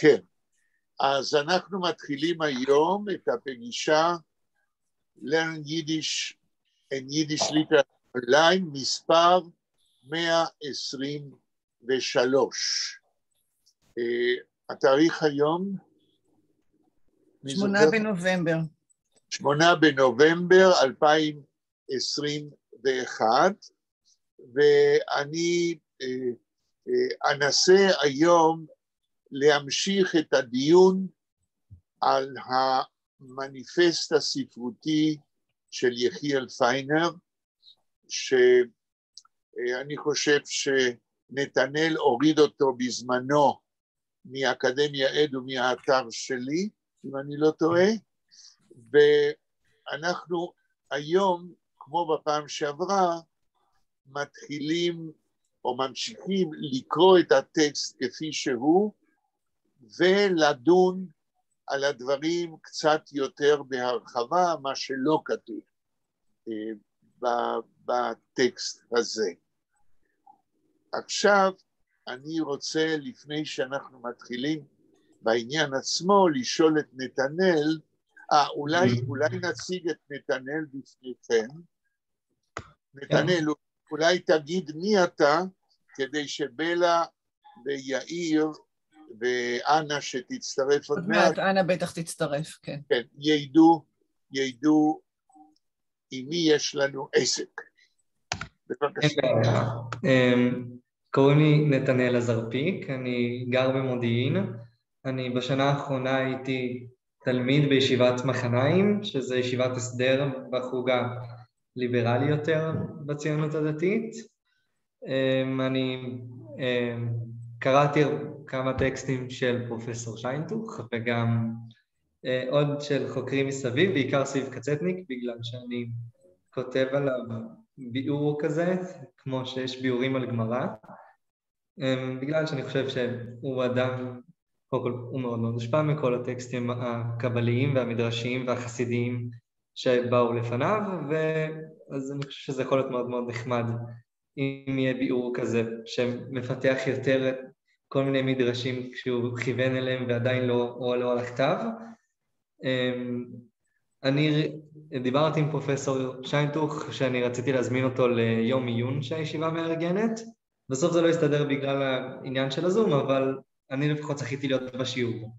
כן, אז אנחנו מתחילים היום את הפגישה Learn Yiddish and Yiddish Literature Online, מספר 123. התאריך היום? 8 בנובמבר. 8 בנובמבר 2021, ואני אנסה היום להמשיך את הדיון על המניפסט הספרותי של יחיאל פיינר, שאני חושב שנתנאל הוריד אותו בזמנו מאקדמיה עד ומהאתר שלי, אם אני לא טועה, ואנחנו היום, כמו בפעם שעברה, מתחילים או ממשיכים לקרוא את הטקסט כפי שהוא, ולדון על הדברים קצת יותר בהרחבה, מה שלא כתוב בטקסט הזה. עכשיו אני רוצה, לפני שאנחנו מתחילים בעניין עצמו, לשאול את נתנאל, אולי נציג את נתנאל בפניכם. נתנאל, אולי תגיד מי אתה, כדי שבלה ויאיר ואנה שתצטרף עוד מעט, אנה בטח תצטרף, כן. כן, ידעו עם מי יש לנו עסק. בבקשה. קוראים לי נתנאל עזרפיק, אני גר במודיעין. אני בשנה האחרונה הייתי תלמיד בישיבת מחניים, שזה ישיבת הסדר בחוג הליברלי יותר בציונות הדתית. אני קראתי כמה טקסטים של פרופסור שיינטוך, וגם עוד של חוקרים מסביב, בעיקר סביב קצטניק, בגלל שאני כותב עליו ביאור כזה, כמו שיש ביאורים על גמרא, בגלל שאני חושב שהוא אדם, הוא מאוד מאוד הושפע מכל הטקסטים הקבליים והמדרשיים והחסידיים שבאו לפניו, אז אני חושב שזה יכול להיות מאוד מאוד נחמד אם יהיה ביאור כזה שמפתח יותר כל מיני מדרשים כשהוא כיוון אליהם ועדיין לא עולו על הכתב. אני דיברתי עם פרופסור שיינטוך שאני רציתי להזמין אותו ליום עיון שהישיבה מארגנת. בסוף זה לא הסתדר בגלל העניין של הזום, אבל אני לפחות זכיתי להיות בשיעור.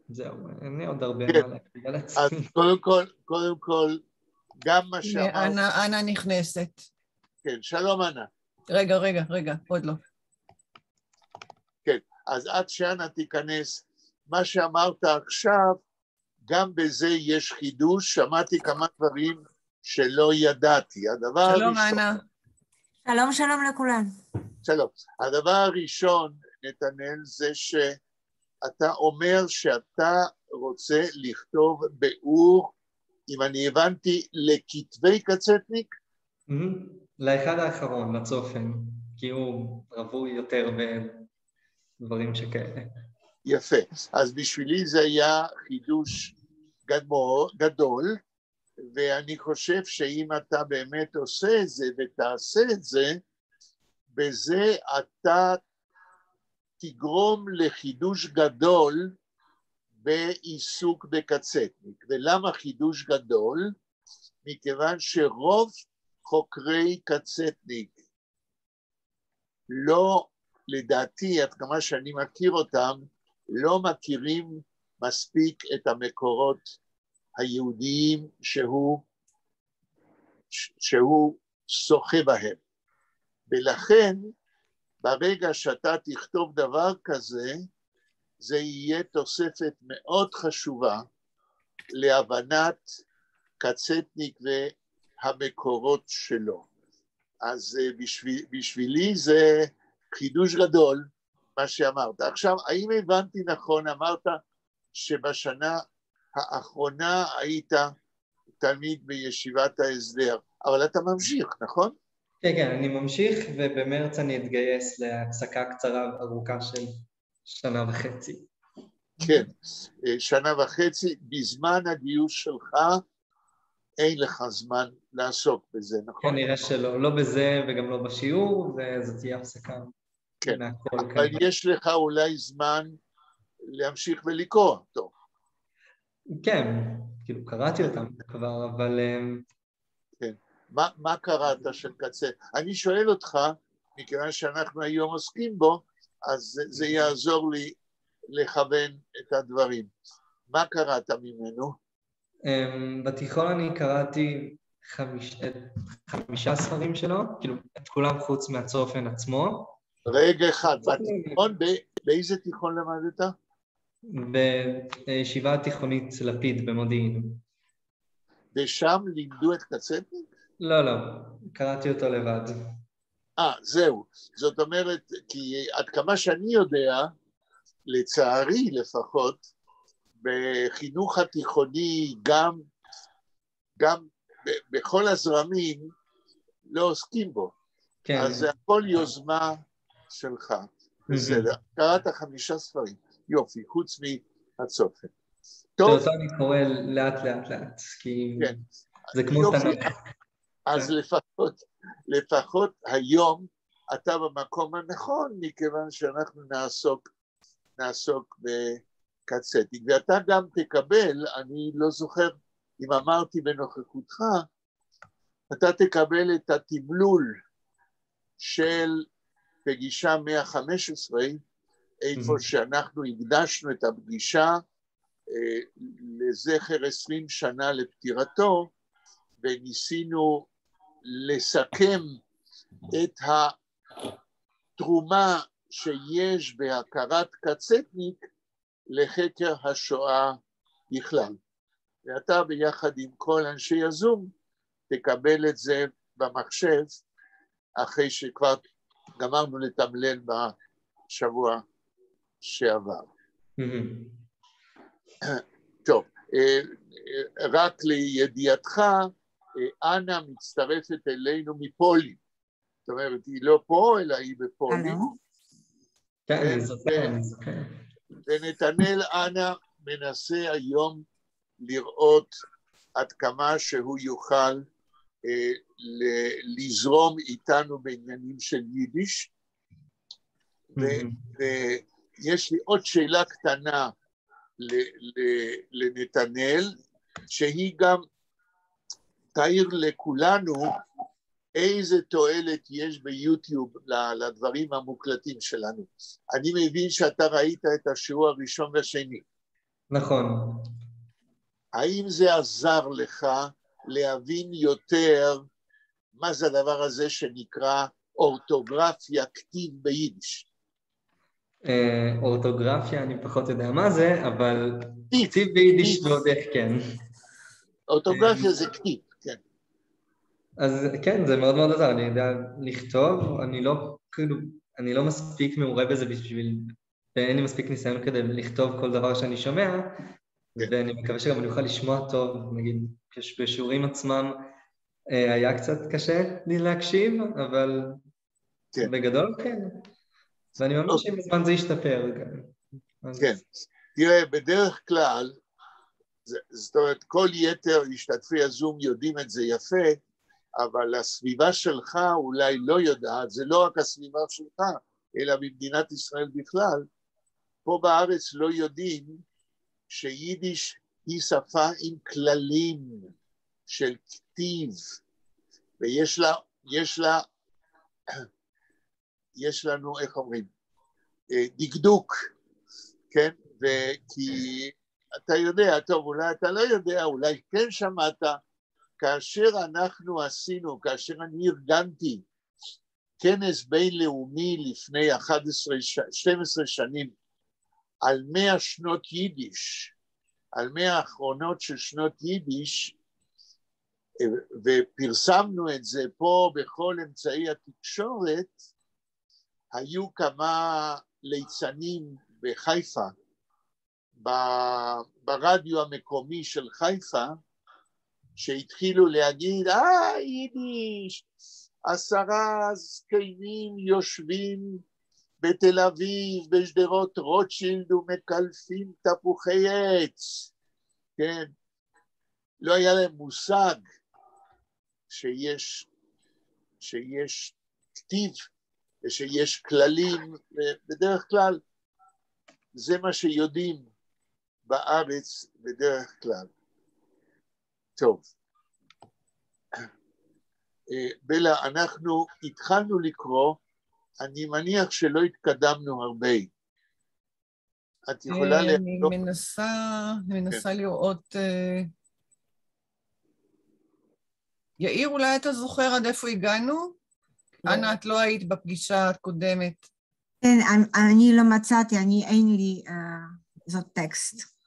זהו, אין לי עוד הרבה מה להגיד על עצמי. אז קודם כל, גם מה שאמרת... אנה נכנסת. כן, שלום אנה. רגע, עוד לא. כן, אז עד שאנה תיכנס, מה שאמרת עכשיו, גם בזה יש חידוש, שמעתי כמה דברים שלא ידעתי. שלום אנה. שלום לכולם. שלום. הדבר הראשון, נתנאל, זה שאתה אומר שאתה רוצה לכתוב ביאור, אם אני הבנתי, לכתבי קצטניק? לאחד האחרון, לצופן, כי הוא רווי יותר בדברים שכאלה. יפה. אז בשבילי זה היה חידוש גדול, ואני חושב שאם אתה באמת עושה את זה ותעשה את זה, בזה אתה תגרום לחידוש גדול בעיסוק בקצטניק. ולמה חידוש גדול? מכיוון שרוב חוקרי קצטניק לא, לדעתי, עד כמה שאני מכיר אותם, לא מכירים מספיק את המקורות היהודיים שהוא שוחה בהם. ולכן, ברגע שאתה תכתוב דבר כזה, זה יהיה תוספת מאוד חשובה להבנת קצטניק והמקורות שלו. אז בשבילי זה חידוש גדול, מה שאמרת. עכשיו, האם הבנתי נכון, אמרת שבשנה האחרונה היית תלמיד בישיבת ההסדר, אבל אתה ממשיך, נכון? כן, אני ממשיך, ובמרץ אני אתגייס להפסקה קצרה ארוכה של 1.5 שנה. כן, 1.5 שנה, בזמן הגיוס שלך אין לך זמן לעסוק בזה, נכון? כנראה שלא, לא בזה וגם לא בשיעור, וזאת תהיה הפסקה כן, מהכל אבל כנראה. יש לך אולי זמן להמשיך ולקרוא אותו. כן, כאילו קראתי אותם כבר, אבל כן. מה קראת של קצה? אני שואל אותך, מכיוון שאנחנו היום עוסקים בו, אז זה יעזור לי לכוון את הדברים. מה קראת ממנו? בתיכון אני קראתי 5 ספרים שלו, כאילו את כולם חוץ מהצופן עצמו. רגע אחד, בתיכון, באיזה תיכון למדת? בישיבה התיכונית לפיד במודיעין. ושם לימדו את קצטניק? לא, לא, קראתי אותו לבד. זהו. זאת אומרת, כי עד כמה שאני יודע, לצערי לפחות, בחינוך התיכוני גם בכל הזרמים לא עוסקים בו. כן. אז זה הכל יוזמה שלך. בסדר. קראת 5 ספרים. יופי, חוץ מהצופן. טוב. שאותו אני קורא לאט, כי כן. זה כמו יופי. תנ"ך. אז לפחות היום אתה במקום הנכון, מכיוון שאנחנו נעסוק בקצטניק. ואתה גם תקבל, אני לא זוכר אם אמרתי בנוכחותך, אתה תקבל את התמלול של פגישה 115, איפה שאנחנו הקדשנו את הפגישה לזכר 20 שנה לפטירתו, וניסינו לסכם את התרומה שיש בהכרת קצטניק לחקר השואה בכלל. ואתה ביחד עם כל אנשי הזום תקבל את זה במחשב אחרי שכבר גמרנו לתמלל בשבוע שעבר. טוב, רק לידיעתך, אנה מצטרפת אלינו מפולין. זאת אומרת, היא לא פה, אלא היא בפולין. כן, אני זוכר. ונתנאל אנה מנסה היום לראות עד כמה שהוא יוכל לזרום איתנו בעניינים של יידיש. ויש לי עוד שאלה קטנה לנתנאל, שהיא גם תאיר לכולנו איזה תועלת יש ביוטיוב לדברים המוקלטים שלנו. אני מבין שאתה ראית את השיעור הראשון והשני. נכון. האם זה עזר לך להבין יותר מה זה הדבר הזה שנקרא אורתוגרפיה, כתיב ביידיש? אורתוגרפיה, אני פחות יודע מה זה, אבל כתיב ביידיש ועוד איך כן. אורתוגרפיה זה כתיב, כן. אז כן, זה מאוד מאוד עזר, אני יודע לכתוב, אני לא מספיק מעורה בזה בשביל, ואין לי מספיק ניסיון כדי לכתוב כל דבר שאני שומע, ואני מקווה שגם אני אוכל לשמוע טוב, נגיד, בשיעורים עצמם היה קצת קשה לי להקשיב, אבל בגדול כן, ואני מאמין שעם הזמן זה ישתפר. כן, תראה, בדרך כלל, זאת אומרת, כל יתר משתתפי הזום יודעים את זה יפה, אבל הסביבה שלך אולי לא יודעת, זה לא רק הסביבה שלך, אלא במדינת ישראל בכלל, פה בארץ לא יודעים שיידיש היא שפה עם כללים של כתיב, יש לנו, איך אומרים, דקדוק, כן? וכי אתה יודע, טוב, אולי אתה לא יודע, אולי כן שמעת, כאשר אני ארגנתי כנס בינלאומי לפני 12 שנים על 100 שנות יידיש, על 100 האחרונות של שנות יידיש, ופרסמנו את זה פה בכל אמצעי התקשורת, היו כמה ליצנים בחיפה, ברדיו המקומי של חיפה, שהתחילו להגיד, יידיש, 10 זקנים יושבים בתל אביב, בשדרות רוטשילד ומקלפים תפוחי עץ, כן? לא היה להם מושג שיש כתיב ושיש כללים, בדרך כלל זה מה שיודעים בארץ בדרך כלל. טוב. בלה, אנחנו התחלנו לקרוא, אני מניח שלא התקדמנו הרבה. את יכולה אני מנסה לראות... יאיר, אולי אתה זוכר עד איפה הגענו? אנה, את לא היית בפגישה הקודמת. כן, אני לא מצאתי, אין לי זאת טקסט.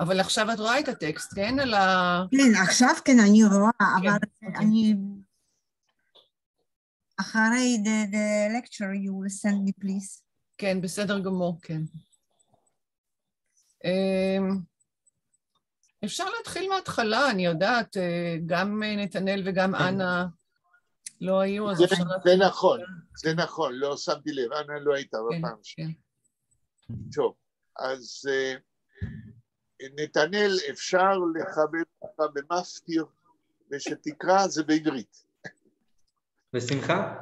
אבל עכשיו את רואה את הטקסט, כן? כן, עכשיו כן אני רואה, אבל אני... אחרי the lecture you will send me please. כן, בסדר גמור, כן. אפשר להתחיל מההתחלה, אני יודעת, גם נתנאל וגם אנה לא היו, אז אפשר להתחיל. זה נכון, לא שמתי לב, אנה לא הייתה בפעם שלי. טוב, אז נתנאל, אפשר לכבד אותך במפטיר, ושתקרא זה בעברית. בשמחה.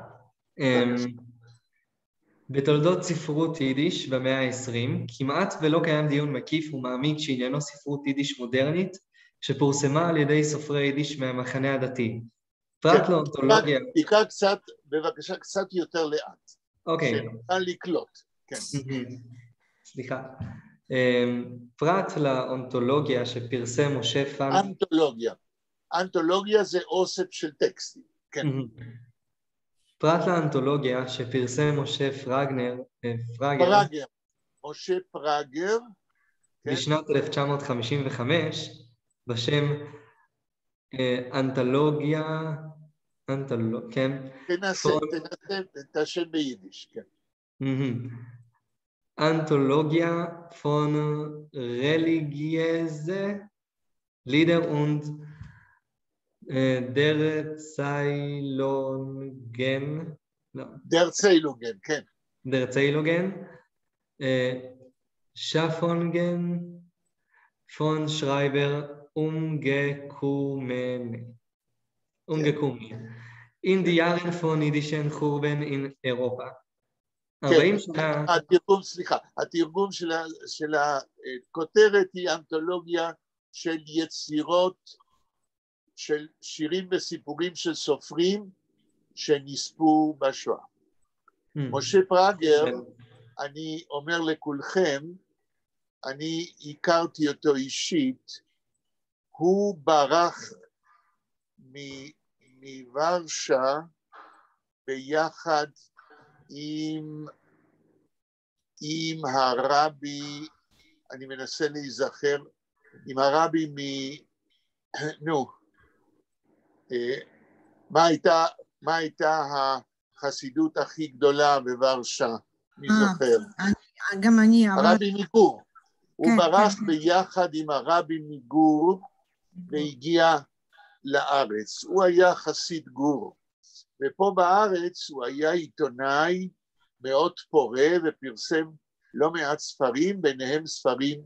בתולדות ספרות יידיש במאה ה-20, כמעט ולא קיים דיון מקיף ומעמיק שעניינו ספרות יידיש מודרנית, שפורסמה על ידי סופרי יידיש מהמחנה הדתי. פרט לאונתולוגיה... תקרא קצת, בבקשה, קצת יותר לאט. אוקיי. שנוכל לקלוט. כן. סליחה. פרט לאונתולוגיה שפרסם משה פן... אנתולוגיה זה אוסף של טקסטים. כן. פרט לאנתולוגיה שפרסם משה פרגר, משה פרגר, בשנת 1955, בשם אנתולוגיה, כן? תנסה את השם ביידיש, כן. אנתולוגיה von religiöse Lieder und der Zeilungen, כן. Der Zeilungen, Schaffungen von Schreiber umgekommen in die Jahren von jüdischen Churben in Europa. 40 שנה... התרגום של הכותרת היא אנתולוגיה של יצירות, של שירים וסיפורים של סופרים שנספו בשואה. משה פרגר, אני אומר לכולכם, אני הכרתי אותו אישית, הוא ברח מוורשה ביחד עם הרבי, אני מנסה להיזכר, עם הרבי מה הייתה החסידות הכי גדולה בוורשה, מי זוכר? גם אני, הרבי מגור. הוא ברח ביחד עם הרבי מגור והגיע לארץ. הוא היה חסיד גור. ופה בארץ הוא היה עיתונאי מאוד פורה ופרסם לא מעט ספרים, ביניהם ספרים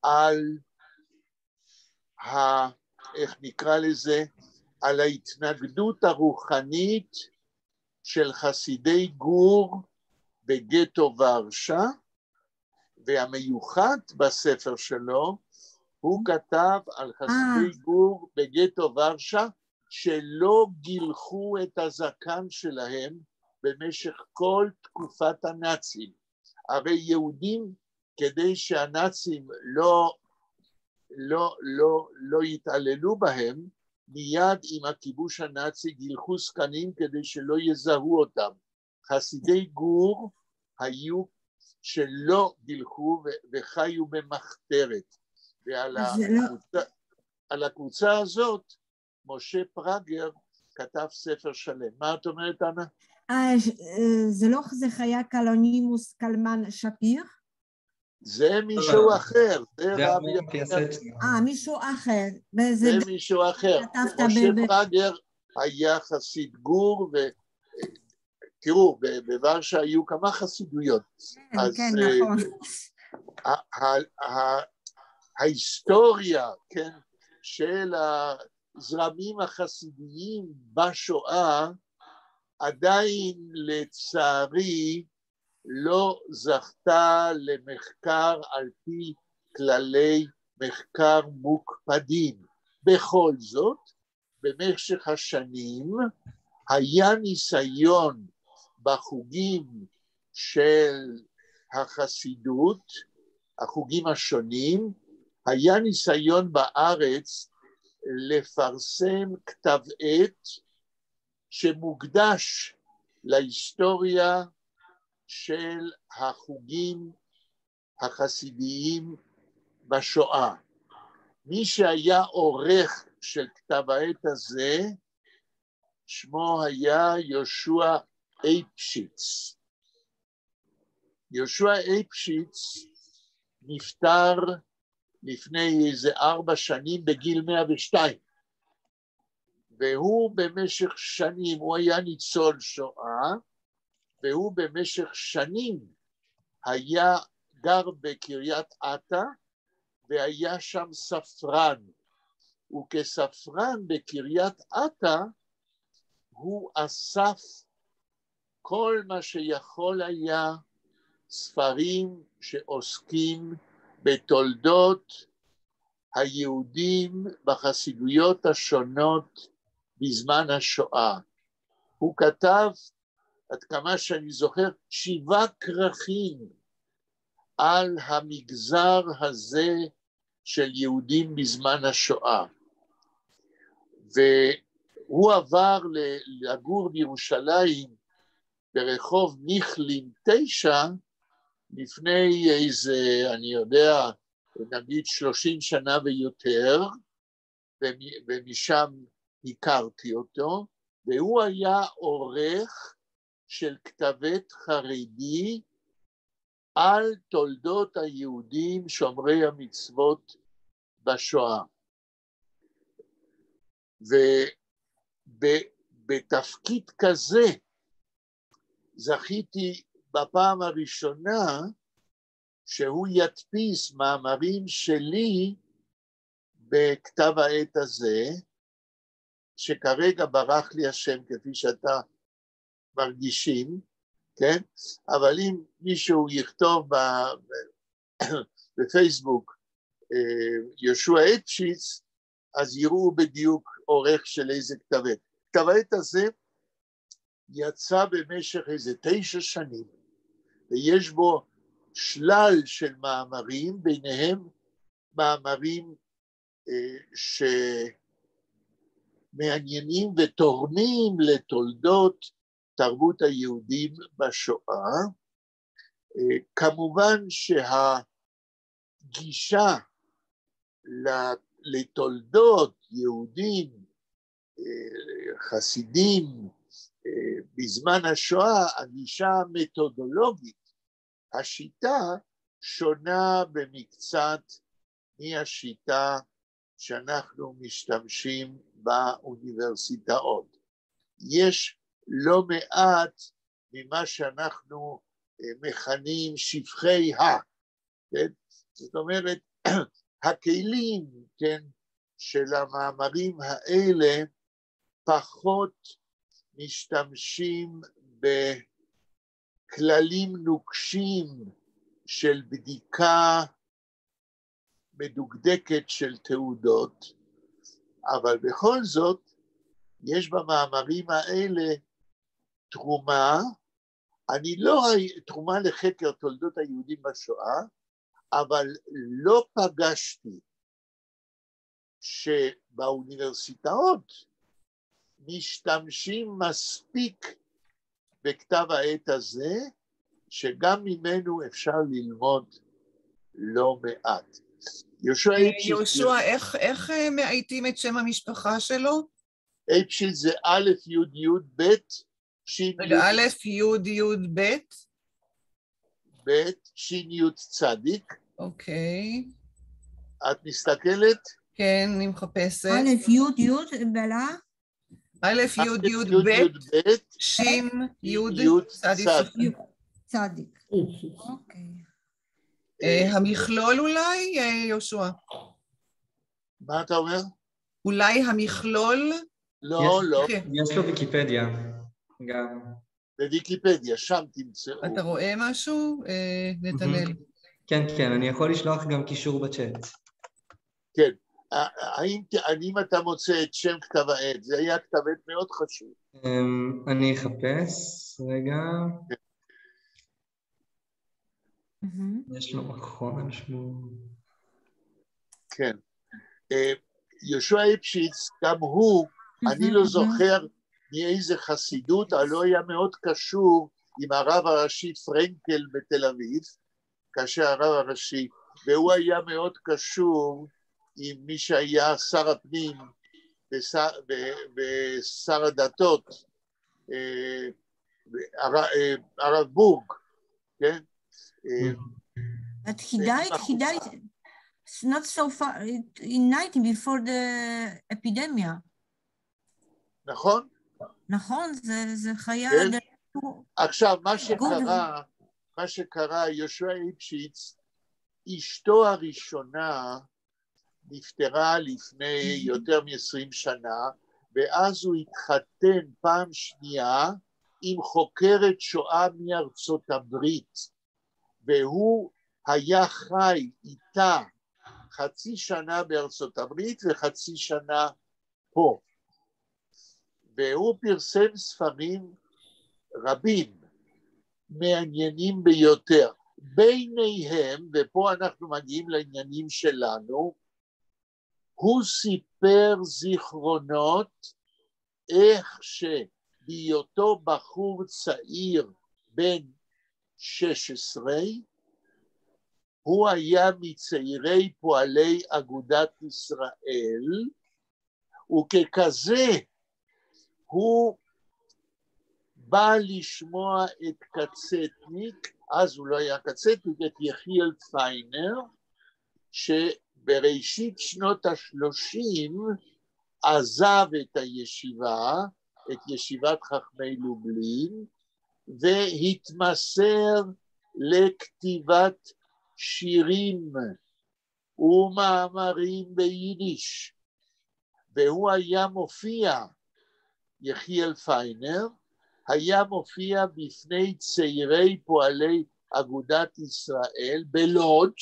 על איך נקרא לזה, על ההתנגדות הרוחנית של חסידי גור בגטו ורשה, והמיוחד בספר שלו, הוא כתב על חסידי גור בגטו ורשה, שלא גילחו את הזקן שלהם במשך כל תקופת הנאצים. הרי יהודים, כדי שהנאצים לא יתעללו בהם, מיד עם הכיבוש הנאצי גילחו זקנים כדי שלא יזהו אותם. חסידי גור היו שלא גילחו וחיו במחתרת. ועל הקבוצה הזאת, משה פרגר כתב ספר שלם. מה את אומרת, אנה? זה לא זה חיה קלונימוס קלמן שפיר? זה מישהו אחר. מישהו אחר. זה מישהו אחר. משה פרגר היה חסיד גור, ותראו, בוורשה היו כמה חסידויות. כן, נכון. ההיסטוריה, כן, של הזרמים החסידיים בשואה עדיין לצערי לא זכתה למחקר על פי כללי מחקר מוקפדים. בכל זאת, במשך השנים היה ניסיון בחוגים של החסידות, החוגים השונים, היה ניסיון בארץ לפרסם כתב עת שמוקדש להיסטוריה של החוגים החסידיים בשואה. מי שהיה עורך של כתב העת הזה, שמו היה יהושע אייפשיץ. יהושע אייפשיץ נפטר לפני איזה 4 שנים בגיל 102, והוא במשך שנים, הוא היה ניצול שואה, והוא במשך שנים היה גר בקריית אתא, והיה שם ספרן, וכספרן בקריית אתא, הוא אסף כל מה שיכול היה ספרים שעוסקים בתולדות היהודים בחסידויות השונות בזמן השואה. הוא כתב, עד כמה שאני זוכר, 7 כרכים על המגזר הזה של יהודים בזמן השואה. והוא עבר לגור בירושלים ברחוב מיכלין 9, לפני איזה, אני יודע, נגיד 30 שנה ויותר, ומשם הכרתי אותו, והוא היה עורך של כתב עת חרדי על תולדות היהודים שומרי המצוות בשואה. ובתפקיד כזה זכיתי בפעם הראשונה שהוא ידפיס מאמרים שלי בכתב העת הזה, שכרגע ברח לי השם כפי שאתה מרגישים, כן? אבל אם מישהו יכתוב בפייסבוק יהושע אייפשיץ, אז יראו בדיוק עורך של איזה כתב עת. כתב העת הזה יצא במשך איזה 9 שנים, ויש בו שלל של מאמרים, ביניהם מאמרים שמעניינים ותורמים לתולדות תרבות היהודים בשואה. כמובן שהגישה לתולדות יהודים, חסידים, בזמן השואה, הגישה המתודולוגית, השיטה שונה במקצת מהשיטה שאנחנו משתמשים באוניברסיטאות. יש לא מעט ממה שאנחנו מכנים שפחי כן? זאת אומרת, הכלים, כן, של המאמרים האלה פחות משתמשים בכללים נוקשים של בדיקה מדוקדקת של תעודות, אבל בכל זאת יש במאמרים האלה תרומה, תרומה לחקר תולדות היהודים בשואה, אבל לא פגשתי שבאוניברסיטאות משתמשים מספיק בכתב העת הזה, שגם ממנו אפשר ללמוד לא מעט. יהושע, איך מאייתים את שם המשפחה שלו? אייפשיץ זה א' י' י' ב' ש' א' י' י' ב' ב' ש' י' צדיק. אוקיי. את מסתכלת? כן, אני מחפשת. א' י' י' בלה? א' י' י' ב' ש' י' צדיק. צדיק. אוקיי. המכלול אולי, יהושע? מה אתה אומר? אולי המכלול? לא. יש לו ויקיפדיה. גם. בוויקיפדיה, שם תמצאו. אתה רואה משהו, נתנאל? כן, כן, אני יכול לשלוח גם קישור בצ'אט. כן. האם אתה מוצא את שם כתב העת? זה היה כתב עת מאוד חשוב. אני אחפש, רגע. יש לו מכון על שמו. כן. יהושע ליפשיץ, גם הוא, אני לא זוכר מאיזה חסידות, אבל לא היה מאוד קשור עם הרב הראשי פרנקל בתל אביב, כאשר הרב הראשי, והוא היה מאוד קשור עם מי שהיה שר הפנים ושר הדתות, הרב בורג, כן? But he died not so far, in 90 before the epidemic. נכון? נכון, זה חיה... עכשיו, מה שקרה, יהושע ליפשיץ, אשתו הראשונה נפטרה לפני יותר מ-20 שנה, ואז הוא התחתן פעם שנייה עם חוקרת שואה מארצות הברית, והוא היה חי איתה חצי שנה בארצות הברית וחצי שנה פה. והוא פרסם ספרים רבים, מעניינים ביותר. ביניהם, ופה אנחנו מגיעים לעניינים שלנו, הוא סיפר זיכרונות איך שבהיותו בחור צעיר בן 16, הוא היה מצעירי פועלי אגודת ישראל, וככזה הוא בא לשמוע את קצטניק, אז הוא לא היה קצטניק, את יחיאל פיינר, שבראשית שנות ה-30 עזב את הישיבה, את ישיבת חכמי לובלין, והתמסר לכתיבת שירים ומאמרים ביידיש, והוא היה מופיע, יחיאל פיינר, היה מופיע בפני צעירי פועלי אגודת ישראל בלודג'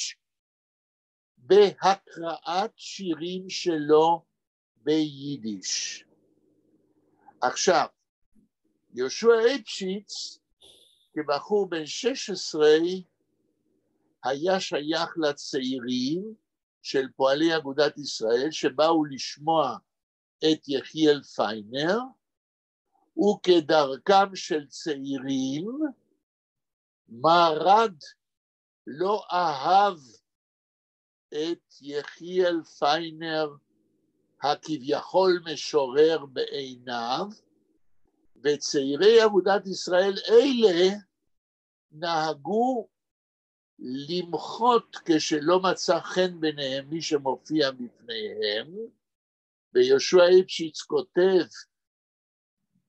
בהקראת שירים שלו ביידיש. עכשיו, יהושע ליפשיץ, כבחור בן 16, היה שייך לצעירים של פועלי אגודת ישראל, שבאו לשמוע את יחיאל פיינר, וכדרכם של צעירים, מרד לא אהב את יחיאל פיינר, הכביכול משורר בעיניו, וצעירי אגודת ישראל אלה נהגו למחות כשלא מצא חן ביניהם מי שמופיע בפניהם, ויהושע ליפשיץ כותב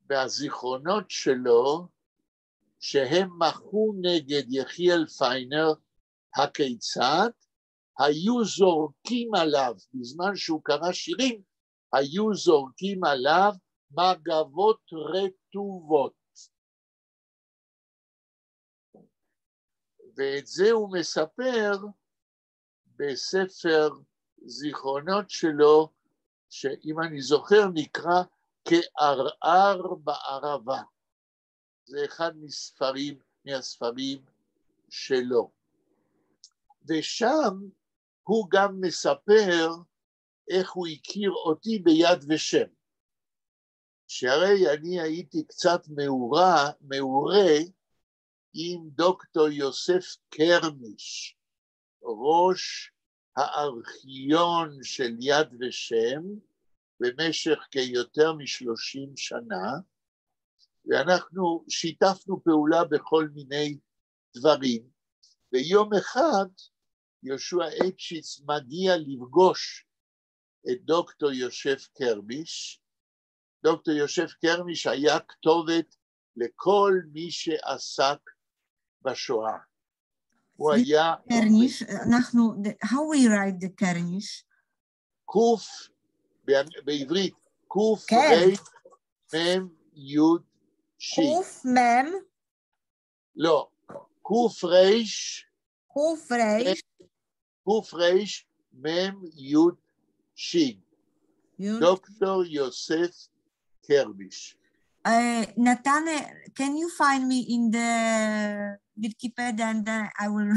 והזיכרונות שלו שהם מחו נגד יחיאל פיינר, הכיצד? היו זורקים עליו, בזמן שהוא קרא שירים, היו זורקים עליו מגבות רטובות. ואת זה הוא מספר בספר זיכרונות שלו, שאם אני זוכר נקרא כערער בערבה. זה אחד מהספרים שלו. ושם הוא גם מספר איך הוא הכיר אותי ביד ושם. שהרי אני הייתי קצת מעורה עם דוקטור יוסף קרמיש, ראש הארכיון של יד ושם, במשך כיותר מ-30 שנה, ואנחנו שיתפנו פעולה בכל מיני דברים, ויום אחד יהושע ליפשיץ מגיע לפגוש את דוקטור יוסף קרמיש. דוקטור יוסף קרמיש היה כתובת לכל מי שעסק בשואה. הוא היה... קרניש, אנחנו, how we write the קרניש? קוף, בעברית, קוף ר' מ' י' שי. קוף מם. לא, קוף ריש. קוף ריש. קוף ריש מם יוד שין. דוקטור יוסף קרמיש. Natan, can you find me in the Wikipedia and then I will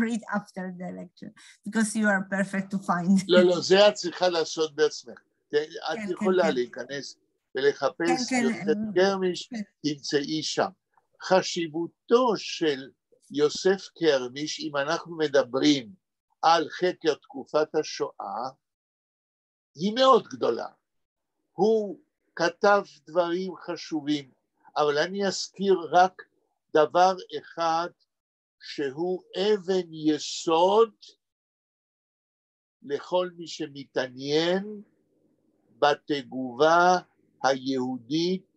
read after the lecture, because you are perfect to find. לא, זה את צריכה לעשות בעצמך. את יכולה להיכנס ולחפש יוסף קרמיש, תמצאי שם. חשיבותו של יוסף קרמיש, אם אנחנו מדברים על חקר תקופת השואה, היא מאוד גדולה. הוא כתב דברים חשובים, אבל אני אזכיר רק דבר אחד שהוא אבן יסוד לכל מי שמתעניין בתגובה היהודית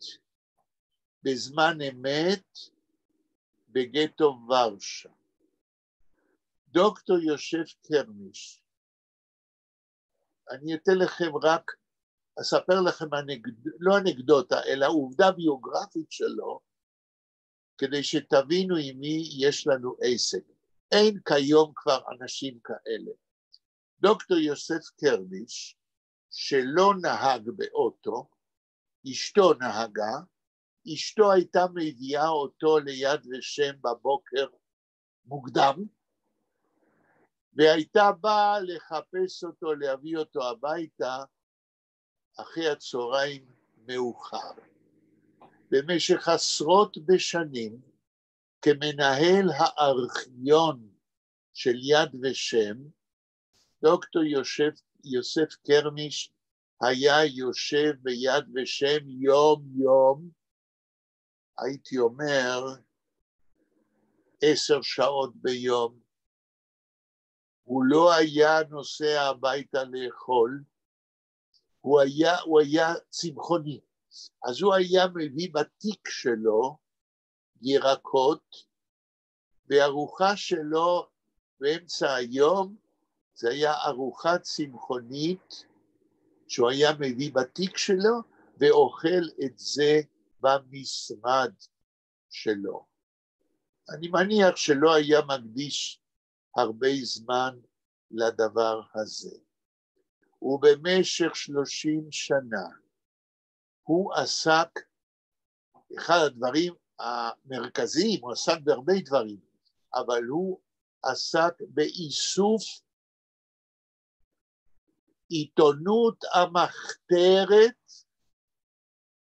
בזמן אמת בגטו ורשה. דוקטור יוסף קרמיש, אני אתן לכם רק, אספר לכם לא אנקדוטה, אלא עובדה ביוגרפית שלו, כדי שתבינו עם מי יש לנו עסק. אין כיום כבר אנשים כאלה. דוקטור יוסף קרמיש, שלא נהג באוטו, אשתו נהגה, אשתו הייתה מביאה אותו ליד ושם בבוקר מוקדם, והייתה באה לחפש אותו, להביא אותו הביתה, אחרי הצהריים מאוחר. במשך עשרות בשנים, כמנהל הארכיון של יד ושם, דוקטור יוסף קרמיש היה יושב ביד ושם יום, הייתי אומר 10 שעות ביום. הוא לא היה נוסע הביתה לאכול, הוא היה צמחוני, אז הוא היה מביא בתיק שלו ירקות, והארוחה שלו באמצע היום, זה היה ארוחה צמחונית, שהוא היה מביא בתיק שלו, ואוכל את זה במשרד שלו. אני מניח שלא היה מקדיש הרבה זמן לדבר הזה. ובמשך 30 שנה הוא עסק, אחד הדברים המרכזיים, הוא עסק בהרבה דברים, אבל הוא עסק באיסוף עיתונות המחתרת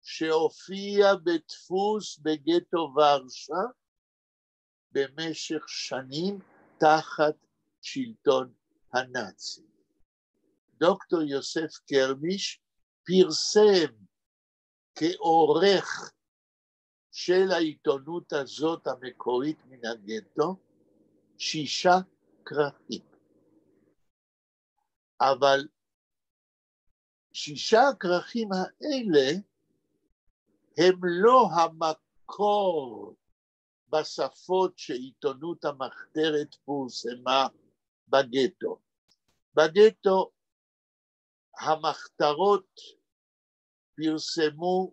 שהופיע בדפוס בגטו ורשה במשך שנים תחת שלטון הנאצי. דוקטור יוסף קרמיש פרסם כעורך של העיתונות הזאת המקורית מן הגטו 6 כרכים. אבל 6 הכרכים האלה הם לא המקור בשפות שעיתונות המחתרת פורסמה בגטו. בגטו המחתרות פרסמו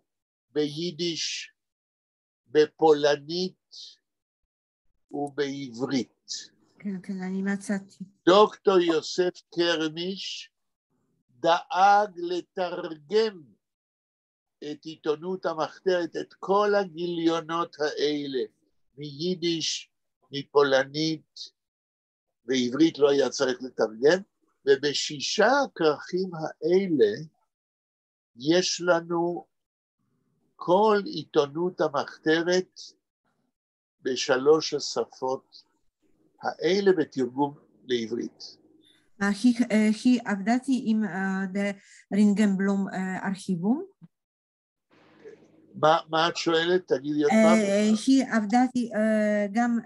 ביידיש, בפולנית ובעברית. כן, אני מצאתי. דוקטור יוסף קרמיש דאג לתרגם את עיתונות המחתרת, את כל הגיליונות האלה, מיידיש, מפולנית, ועברית לא היה צריך לתרגם, וב6 הכרכים האלה יש לנו כל עיתונות המחתרת ב3 השפות האלה בתרגום לעברית. היא עבדתי עם רינגנבלום ארכיבום. מה את שואלת? תגידי עוד פעם. היא עבדתי גם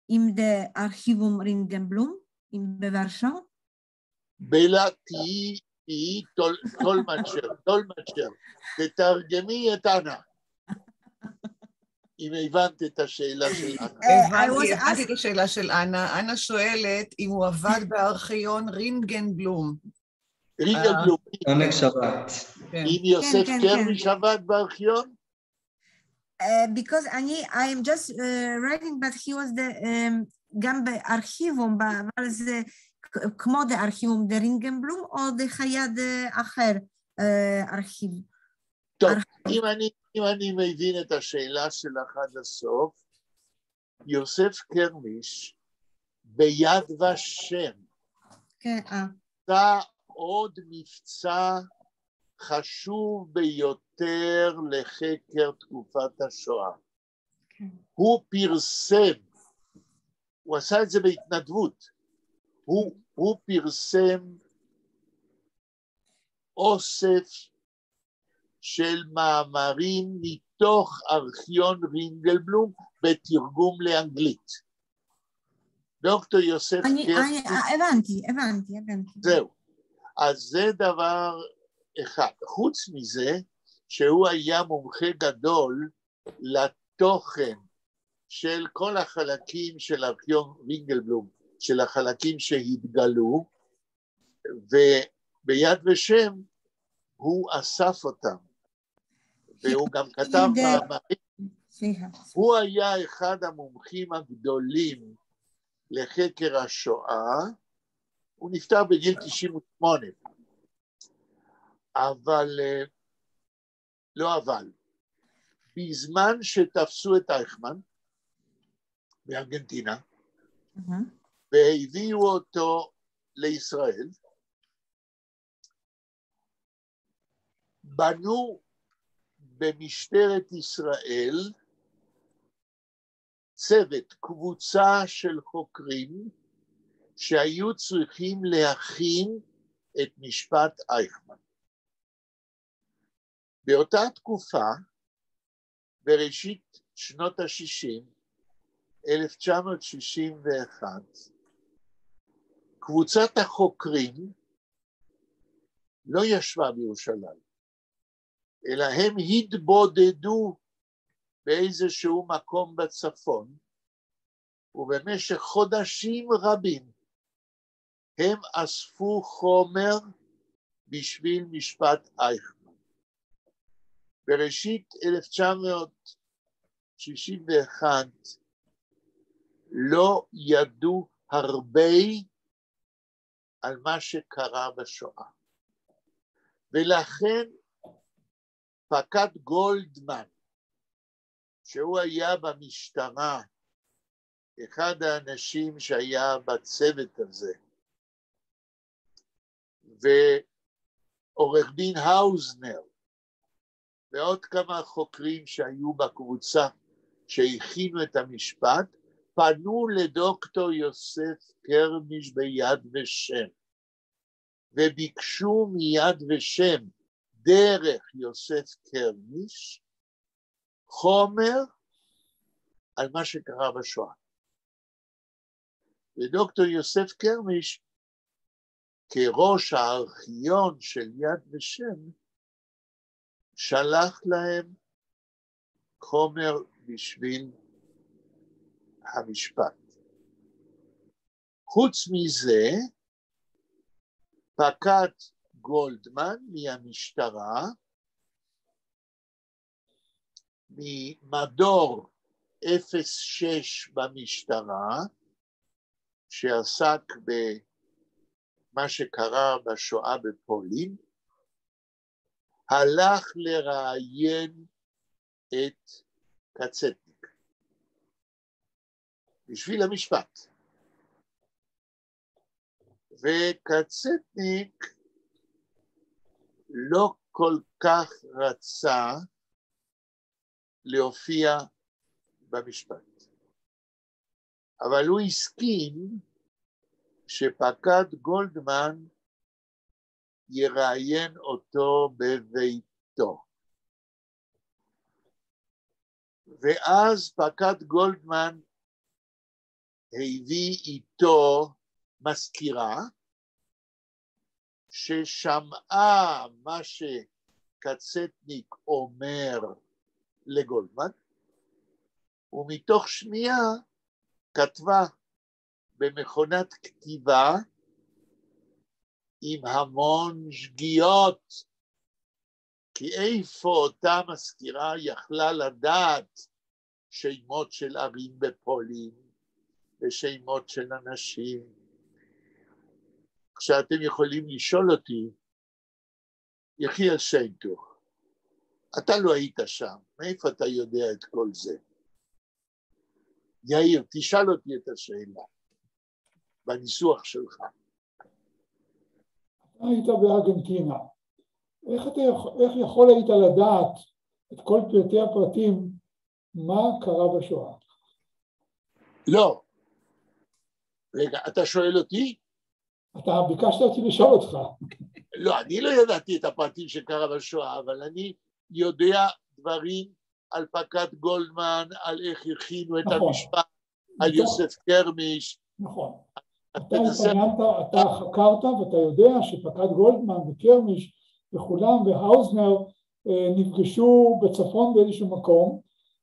עם ארכיבום רינגנבלום בוורשה. בלה, תהיי טולמצ'ר, תתרגמי את אנה. אם הבנת את השאלה של אנה. הבנתי את השאלה של אנה. אנה שואלת אם הוא עבד בארכיון רינגנבלום. רינגנבלום. עונג שבת. אם יוסף קרמיש עבד בארכיון? because I am just writing, but he was the גם בארכיבום, אבל זה כמו הארכיבום דרינגנבלום, או חייד אחר ארכיב. טוב, אם אני מבין את השאלה שלך עד הסוף, יוסף קרמיש ביד ושם, כן, עשה עוד מבצע חשוב ביותר לחקר תקופת השואה. הוא פרסם, הוא עשה את זה בהתנדבות, הוא פרסם אוסף של מאמרים מתוך ארכיון רינגלבלום בתרגום לאנגלית. דוקטור יוסף קרמיש... הבנתי. זהו. אז זה דבר אחד. חוץ מזה, שהוא היה מומחה גדול לתוכן של כל החלקים של ארכיון רינגלבלום, של החלקים שהתגלו, וביד ושם הוא אסף אותם, והוא גם כתב מאמרים. הוא היה אחד המומחים הגדולים לחקר השואה, הוא נפטר בגיל 98, אבל, בזמן שתפסו את אייכמן בארגנטינה, והביאו אותו לישראל, בנו במשטרת ישראל צוות, קבוצה של חוקרים שהיו צריכים להכין את משפט אייכמן. באותה תקופה, בראשית שנות ה-60, 1961, קבוצת החוקרים לא ישבה בירושלים, אלא הם התבודדו באיזשהו מקום בצפון, ובמשך חודשים רבים הם אספו חומר בשביל משפט אייכמן. בראשית 1961 לא ידעו הרבה על מה שקרה בשואה, ולכן פקד גולדמן, שהוא היה במשטרה, אחד האנשים שהיה בצוות הזה, ועורך דין האוזנר, ועוד כמה חוקרים שהיו בקבוצה שהכינו את המשפט, פנו לדוקטור יוסף קרמיש ביד ושם, וביקשו מיד ושם, דרך יוסף קרמיש, חומר על מה שקרה בשואה. ודוקטור יוסף קרמיש, כראש הארכיון של יד ושם, שלח להם חומר בשביל המשפט. חוץ מזה, פקד גולדמן מהמשטרה, ממדור 06 במשטרה, שעסק במה שקרה בשואה בפולין, הלך לראיין את קצטניק בשביל המשפט. וקצטניק לא כל כך רצה להופיע במשפט, אבל הוא הסכים שפקד גולדמן יראיין אותו בביתו. ואז פקד גולדמן הביא איתו מזכירה, ששמעה מה שקצטניק אומר לגולדמן, ומתוך שמיעה כתבה במכונת כתיבה עם המון שגיאות, כי איפה אותה מזכירה יכלה לדעת שמות של ערים בפולין ושמות של אנשים. כשאתם יכולים לשאול אותי, יחיאל שיינטוך, אתה לא היית שם, מאיפה אתה יודע את כל זה? יאיר, תשאל אותי את השאלה, בניסוח שלך. אתה היית בארגנטינה, איך יכול היית לדעת את כל פרטי הפרטים מה קרה בשואה? לא. רגע, אתה שואל אותי? אתה ביקשת אותי לשאול אותך. לא, אני לא ידעתי את הפרטים שקרה בשואה, אבל אני יודע דברים על פקד גולדמן, על איך הכינו את המשפט, על יוסף קרמיש. נכון. אתה חקרת ואתה יודע שפקד גולדמן וקרמיש וכולם והאוזנר נפגשו בצפון באיזשהו מקום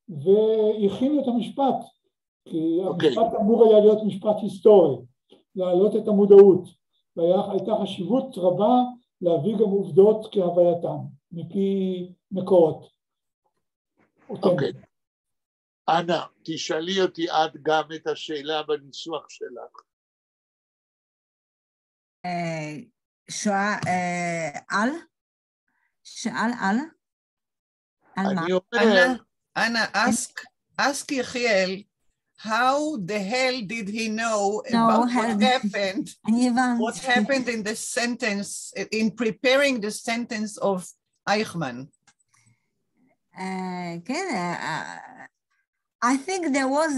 והכינו את המשפט, כי המשפט אמור היה להיות משפט היסטורי, להעלות את המודעות, והייתה חשיבות רבה להביא גם עובדות כהווייתם, מפי מקורות. אוקיי. אנה, תשאלי אותי את גם את השאלה בניסוח שלך. שואה על? שאל על? על מה? אני אומר... Anna, ask Yechiel, how the hell did he know about what happened? What happened in the sentence, in preparing the sentence of Eichmann? I think there was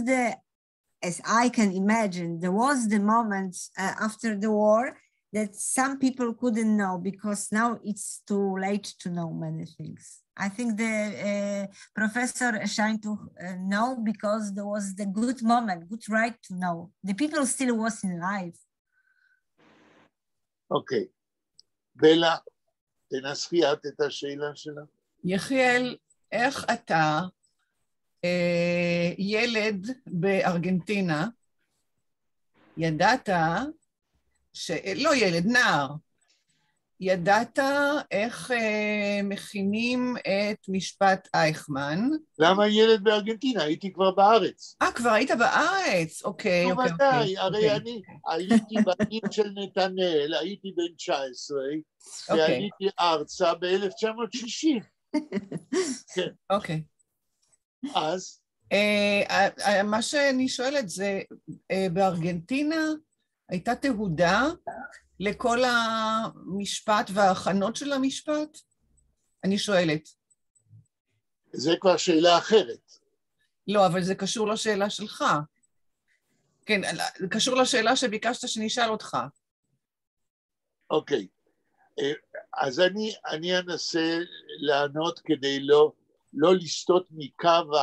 as I can imagine, there was the moment after the war that some people couldn't know because now it's too late to know many things. I think the professor Shinetuch know because there was the good moment, good right to know. The people still was in life. Okay. בלה, תנסחי את השאלה שלה. יחיאל, איך אתה, ילד בארגנטינה, ידעת, לא ילד, נער, ידעת איך מכינים את משפט אייכמן? למה ילד בארגנטינה? הייתי כבר בארץ. כבר היית בארץ, אוקיי. בוודאי, הרי אני הייתי בגיל של נתנאל, הייתי בן 19, ועליתי ארצה ב-1960. כן. אוקיי. אז? מה שאני שואלת זה, בארגנטינה הייתה תהודה לכל המשפט וההכנות של המשפט? אני שואלת. זה כבר שאלה אחרת. לא, אבל זה קשור לשאלה שלך. כן, זה קשור לשאלה שביקשת שנשאל אותך. אוקיי. אז אני אנסה לענות כדי לא לסטות מקו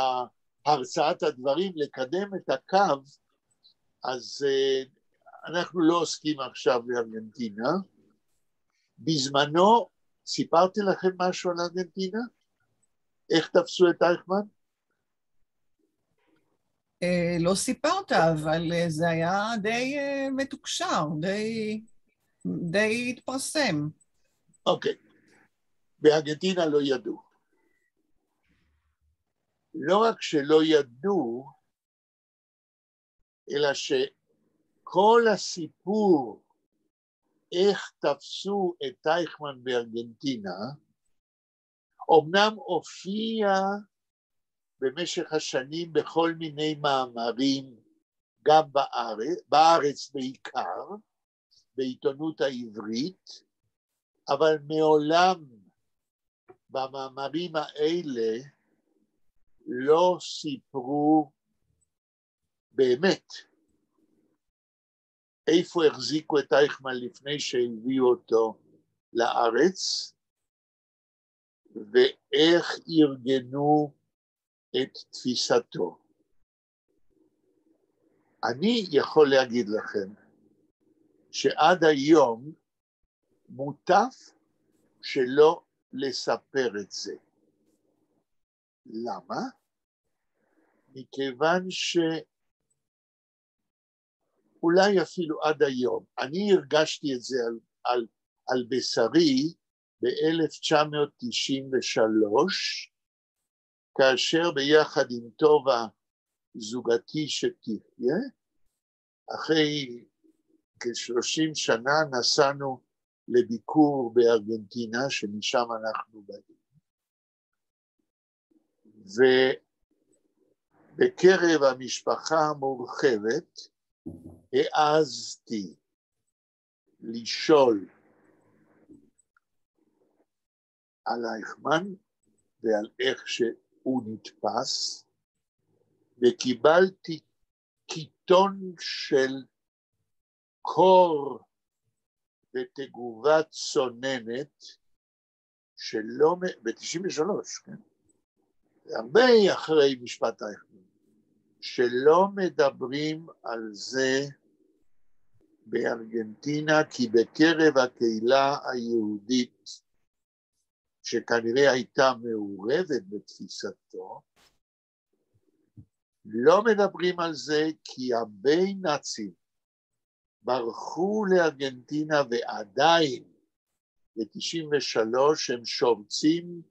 הרצאת הדברים, לקדם את הקו, אז אנחנו לא עוסקים עכשיו בארגנטינה. בזמנו, סיפרתי לכם משהו על ארגנטינה? איך תפסו את אייכמן? לא סיפרת, אבל זה היה די מתוקשר, די התפרסם. אוקיי. בארגנטינה לא ידעו. לא רק שלא ידעו, אלא שכל הסיפור איך תפסו את אייכמן בארגנטינה, אמנם הופיע במשך השנים בכל מיני מאמרים, גם בארץ בעיקר, בעיתונות העברית, אבל מעולם במאמרים האלה לא סיפרו באמת איפה החזיקו את אייכמן לפני שהביאו אותו לארץ, ואיך ארגנו את תפיסתו. אני יכול להגיד לכם שעד היום מוטף שלא לספר את זה. למה? מכיוון שאולי אפילו עד היום, אני הרגשתי את זה על בשרי, ב-1993, כאשר ביחד עם טובה זוגתי שתחיה, אחרי כ-30 שנה נסענו לביקור בארגנטינה, שמשם אנחנו באים. ובקרב המשפחה המורחבת העזתי לשאול על אייכמן ועל איך שהוא נתפס, וקיבלתי קיתון של קור ותגובה צוננת שלא, ב-93, כן? הרבה אחרי משפט אייכמן, שלא מדברים על זה בארגנטינה, כי בקרב הקהילה היהודית, שכנראה הייתה מעורבת בתפיסתו, לא מדברים על זה כי הרבה נאצים ברחו לארגנטינה ועדיין ב-93 הם שורצים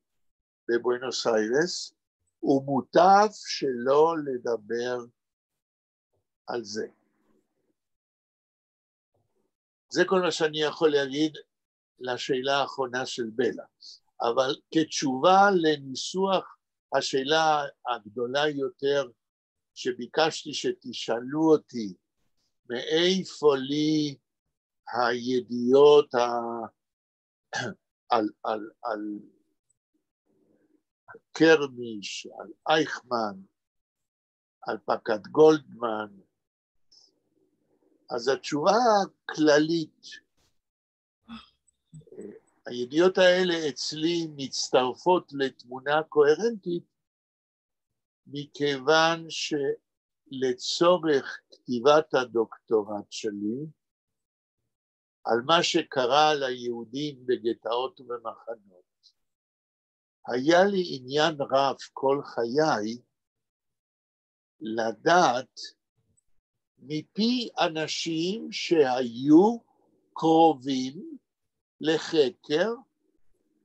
בבואנוס איירס, ומוטב שלא לדבר על זה. זה כל מה שאני יכול להגיד לשאלה האחרונה של בלה. אבל כתשובה לניסוח השאלה הגדולה יותר שביקשתי שתשאלו אותי, מאיפה לי הידיעות על קרמיש, על אייכמן, על פקד גולדמן, אז התשובה הכללית, הידיעות האלה אצלי מצטרפות לתמונה קוהרנטית, מכיוון שלצורך כתיבת הדוקטורט שלי, על מה שקרה ליהודים בגטאות ובמחנות, היה לי עניין רב כל חיי לדעת מפי אנשים שהיו קרובים לחקר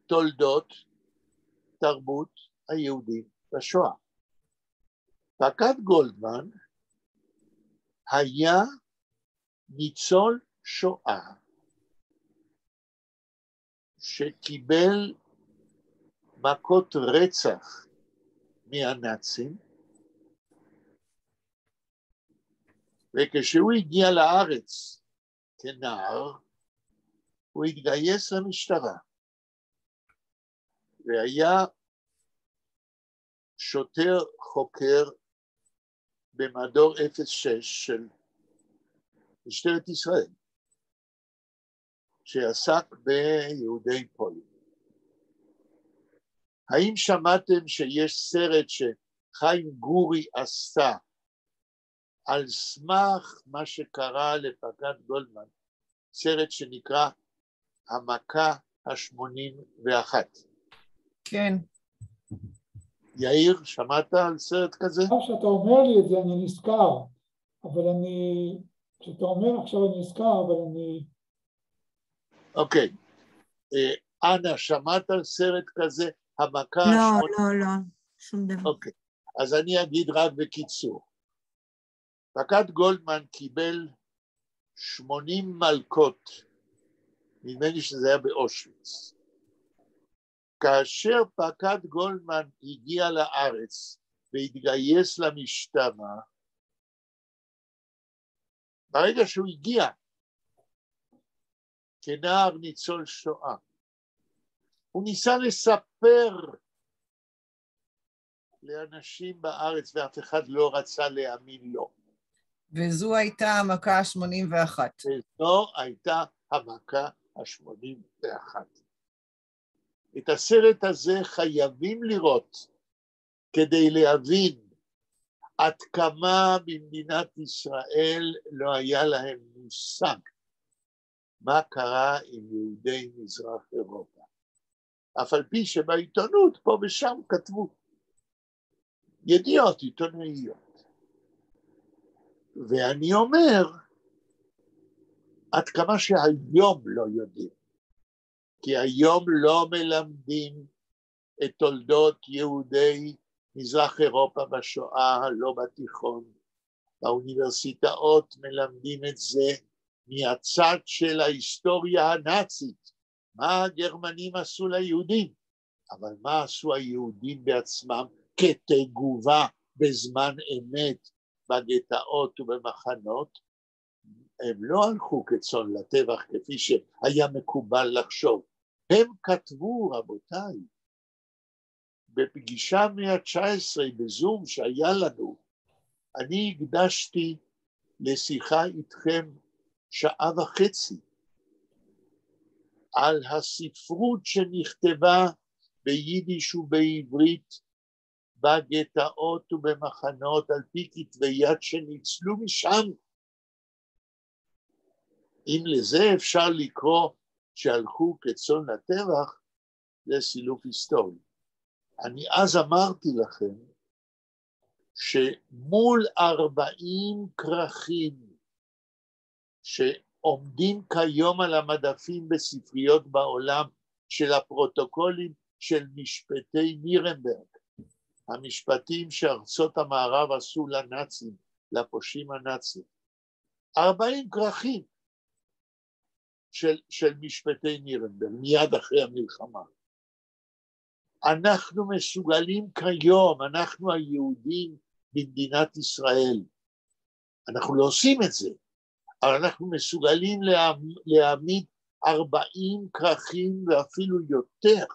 תולדות תרבות היהודים בשואה. פקד גולדמן היה ניצול שואה שקיבל מכות רצח מהנאצים, וכשהוא הגיע לארץ כנער, הוא התגייס למשטרה, והיה שוטר חוקר במדור 06 של משטרת ישראל, שעסק ביהודי פולין. האם שמעתם שיש סרט שחיים גורי עשתה על סמך מה שקרה לפקד גולדמן, סרט שנקרא המכה ה-81? כן. יאיר, שמעת על סרט כזה? כשאתה אומר לי את זה אני נזכר, אבל כשאתה אומר עכשיו אני נזכר, אבל אני... אוקיי. אנה, שמעת על סרט כזה, המכה ה-81? לא, שום דבר. אוקיי, אז אני אגיד רק בקיצור. פקד גולדמן קיבל 80 מלקות, נדמה לי שזה היה באושוויץ. כאשר פקד גולדמן הגיע לארץ והתגייס למשטרה, ברגע שהוא הגיע כנער ניצול שואה, הוא ניסה לספר לאנשים בארץ ואף אחד לא רצה להאמין לו. וזו הייתה המכה ה-81. וזו הייתה המכה ה-81. את הסרט הזה חייבים לראות כדי להבין עד כמה במדינת ישראל לא היה להם מושג מה קרה עם יהודי מזרח אירופה. אף על פי שבעיתונות פה ושם כתבו ידיעות עיתונאיות. ואני אומר, עד כמה שהיום לא יודעים, כי היום לא מלמדים את תולדות יהודי מזרח אירופה בשואה, לא בתיכון. באוניברסיטאות מלמדים את זה מהצד של ההיסטוריה הנאצית, מה הגרמנים עשו ליהודים, אבל מה עשו היהודים בעצמם כתגובה בזמן אמת בגטאות ובמחנות? הם לא הלכו כצאן לטבח כפי שהיה מקובל לחשוב, הם כתבו, רבותיי, בפגישה 119 בזום שהיה לנו, אני הקדשתי לשיחה איתכם 1.5 שעות על הספרות שנכתבה ביידיש ובעברית בגטאות ובמחנות על פי כתבי יד שניצלו משם. אם לזה אפשר לקרוא שהלכו כצאן לטבח, זה סילוף היסטורי. אני אז אמרתי לכם שמול 40 כרכים שעומדים כיום על המדפים בספריות בעולם של הפרוטוקולים של משפטי נירנברג, המשפטים שארצות המערב עשו לנאצים, לפושעים הנאצים, 40 כרכים של משפטי נירנברג, מיד אחרי המלחמה. אנחנו מסוגלים כיום, אנחנו היהודים במדינת ישראל, אנחנו לא עושים את זה, אבל אנחנו מסוגלים להעמיד 40 כרכים ואפילו יותר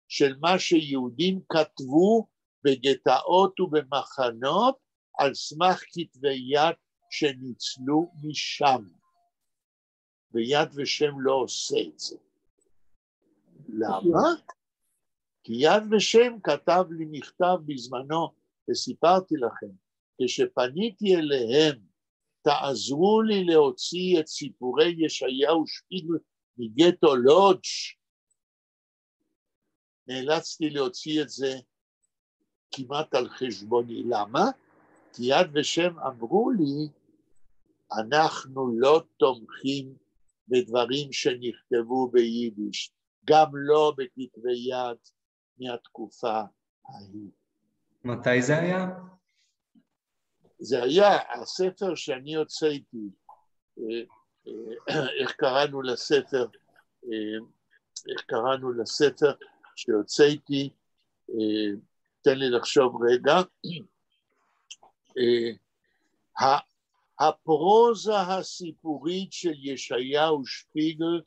של מה שיהודים כתבו בגטאות ובמחנות על סמך כתבי יד שניצלו משם. ויד ושם לא עושה את זה. למה? כי יד ושם כתב לי מכתב בזמנו, וסיפרתי לכם, כשפניתי אליהם, תעזרו לי להוציא את סיפורי ישעיהו שפיגל מגטו לודג', נאלצתי להוציא את זה כמעט על חשבוני. למה? כי יד ושם אמרו לי, אנחנו לא תומכים בדברים שנכתבו ביידיש, גם לא בכתבי יד מהתקופה ההיא. מתי זה היה? זה היה הספר שאני הוצאתי, איך קראנו לספר שהוצאתי, תן לי לחשוב רגע, הפרוזה הסיפורית של ישעיהו שפיגל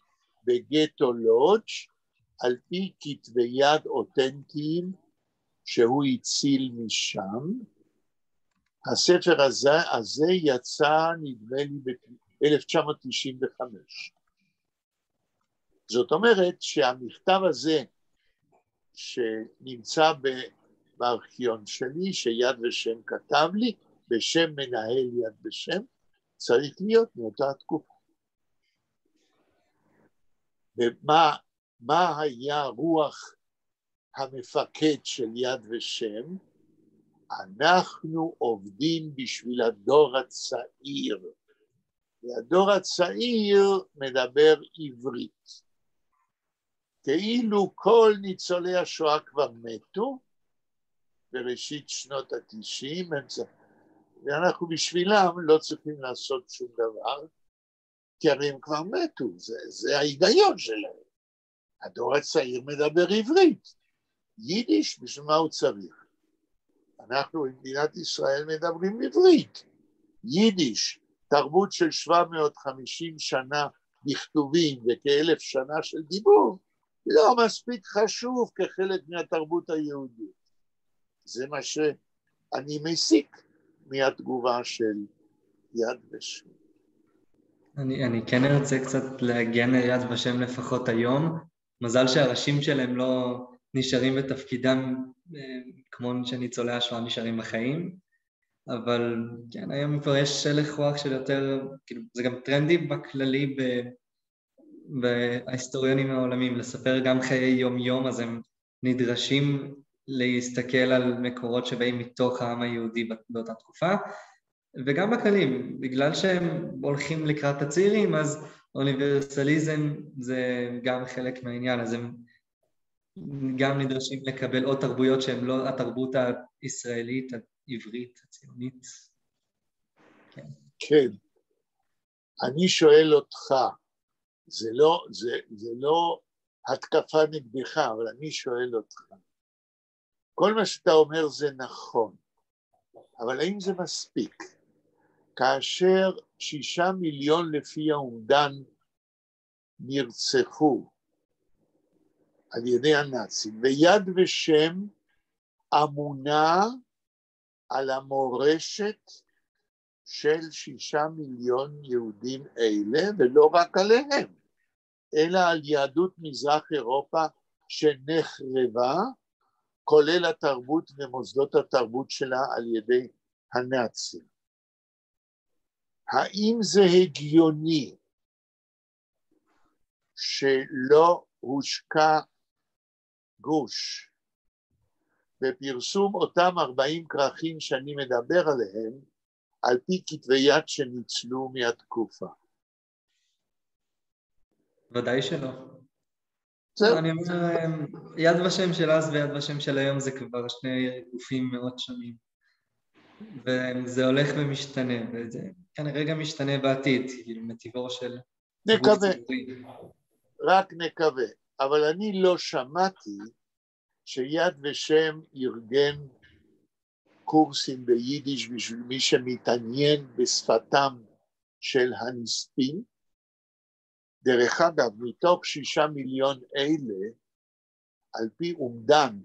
בגטו לודג' על פי כתבי יד אותנטיים שהוא הציל משם. הספר הזה יצא נדמה לי ב-1995. זאת אומרת שהמכתב הזה שנמצא בארכיון שלי, שיד ושם כתב לי, בשם מנהל יד ושם, צריך להיות מאותה התקופה. ומה היה רוח המפקד של יד ושם? אנחנו עובדים בשביל הדור הצעיר, והדור הצעיר מדבר עברית. כאילו כל ניצולי השואה כבר מתו, בראשית שנות ה-90, ואנחנו בשבילם לא צריכים לעשות שום דבר, כי הרי הם כבר מתו, זה ההיגיון שלהם. הדור הצעיר מדבר עברית, יידיש, בשביל מה הוא צריך? אנחנו במדינת ישראל מדברים עברית, יידיש, תרבות של 750 שנה בכתובים וכ1,000 שנה של דיבור, לא מספיק חשוב כחלק מהתרבות היהודית. זה מה שאני מסיק מהתגובה של יד ושם. אני כן ארצה קצת להגן על יד ושם לפחות היום. מזל שהראשים שלהם לא נשארים בתפקידם כמו שניצולי השואה נשארים בחיים, אבל כן, היום כבר יש הלך רוח של יותר, כאילו, זה גם טרנדי בכללי בהיסטוריונים העולמיים, לספר גם חיי יום-יום, אז הם נדרשים להסתכל על מקורות שבאים מתוך העם היהודי באותה תקופה, וגם בכללים, בגלל שהם הולכים לקראת הצעירים, אז אוניברסליזם זה גם חלק מהעניין, אז הם גם נדרשים לקבל עוד תרבויות שהן לא התרבות הישראלית, העברית, הציונית. כן. כן. אני שואל אותך, זה לא התקפה נגדך, אבל אני שואל אותך, כל מה שאתה אומר זה נכון, אבל האם זה מספיק? כאשר 6 מיליון לפי האומדן נרצחו על ידי הנאצים, ויד ושם אמונה על המורשת של 6 מיליון יהודים אלה, ולא רק עליהם, אלא על יהדות מזרח אירופה שנחרבה, כולל התרבות ומוסדות התרבות שלה על ידי הנאצים. האם זה הגיוני שלא הושקע גוש בפרסום אותם 40 כרכים שאני מדבר עליהם, על פי כתבי יד שניצלו מהתקופה? ודאי שלא. אני אומר, יד ושם של אז ויד ושם של היום זה כבר שני גופים מאוד שונים. וזה הולך ומשתנה, וזה כנראה גם משתנה בעתיד, כאילו מטבעו של... נקווה, רק נקווה. אבל אני לא שמעתי שיד ושם ארגן קורסים ביידיש בשביל מי שמתעניין בשפתם של הנספים. דרך אגב, מתוך 6 מיליון אלה, על פי אומדן,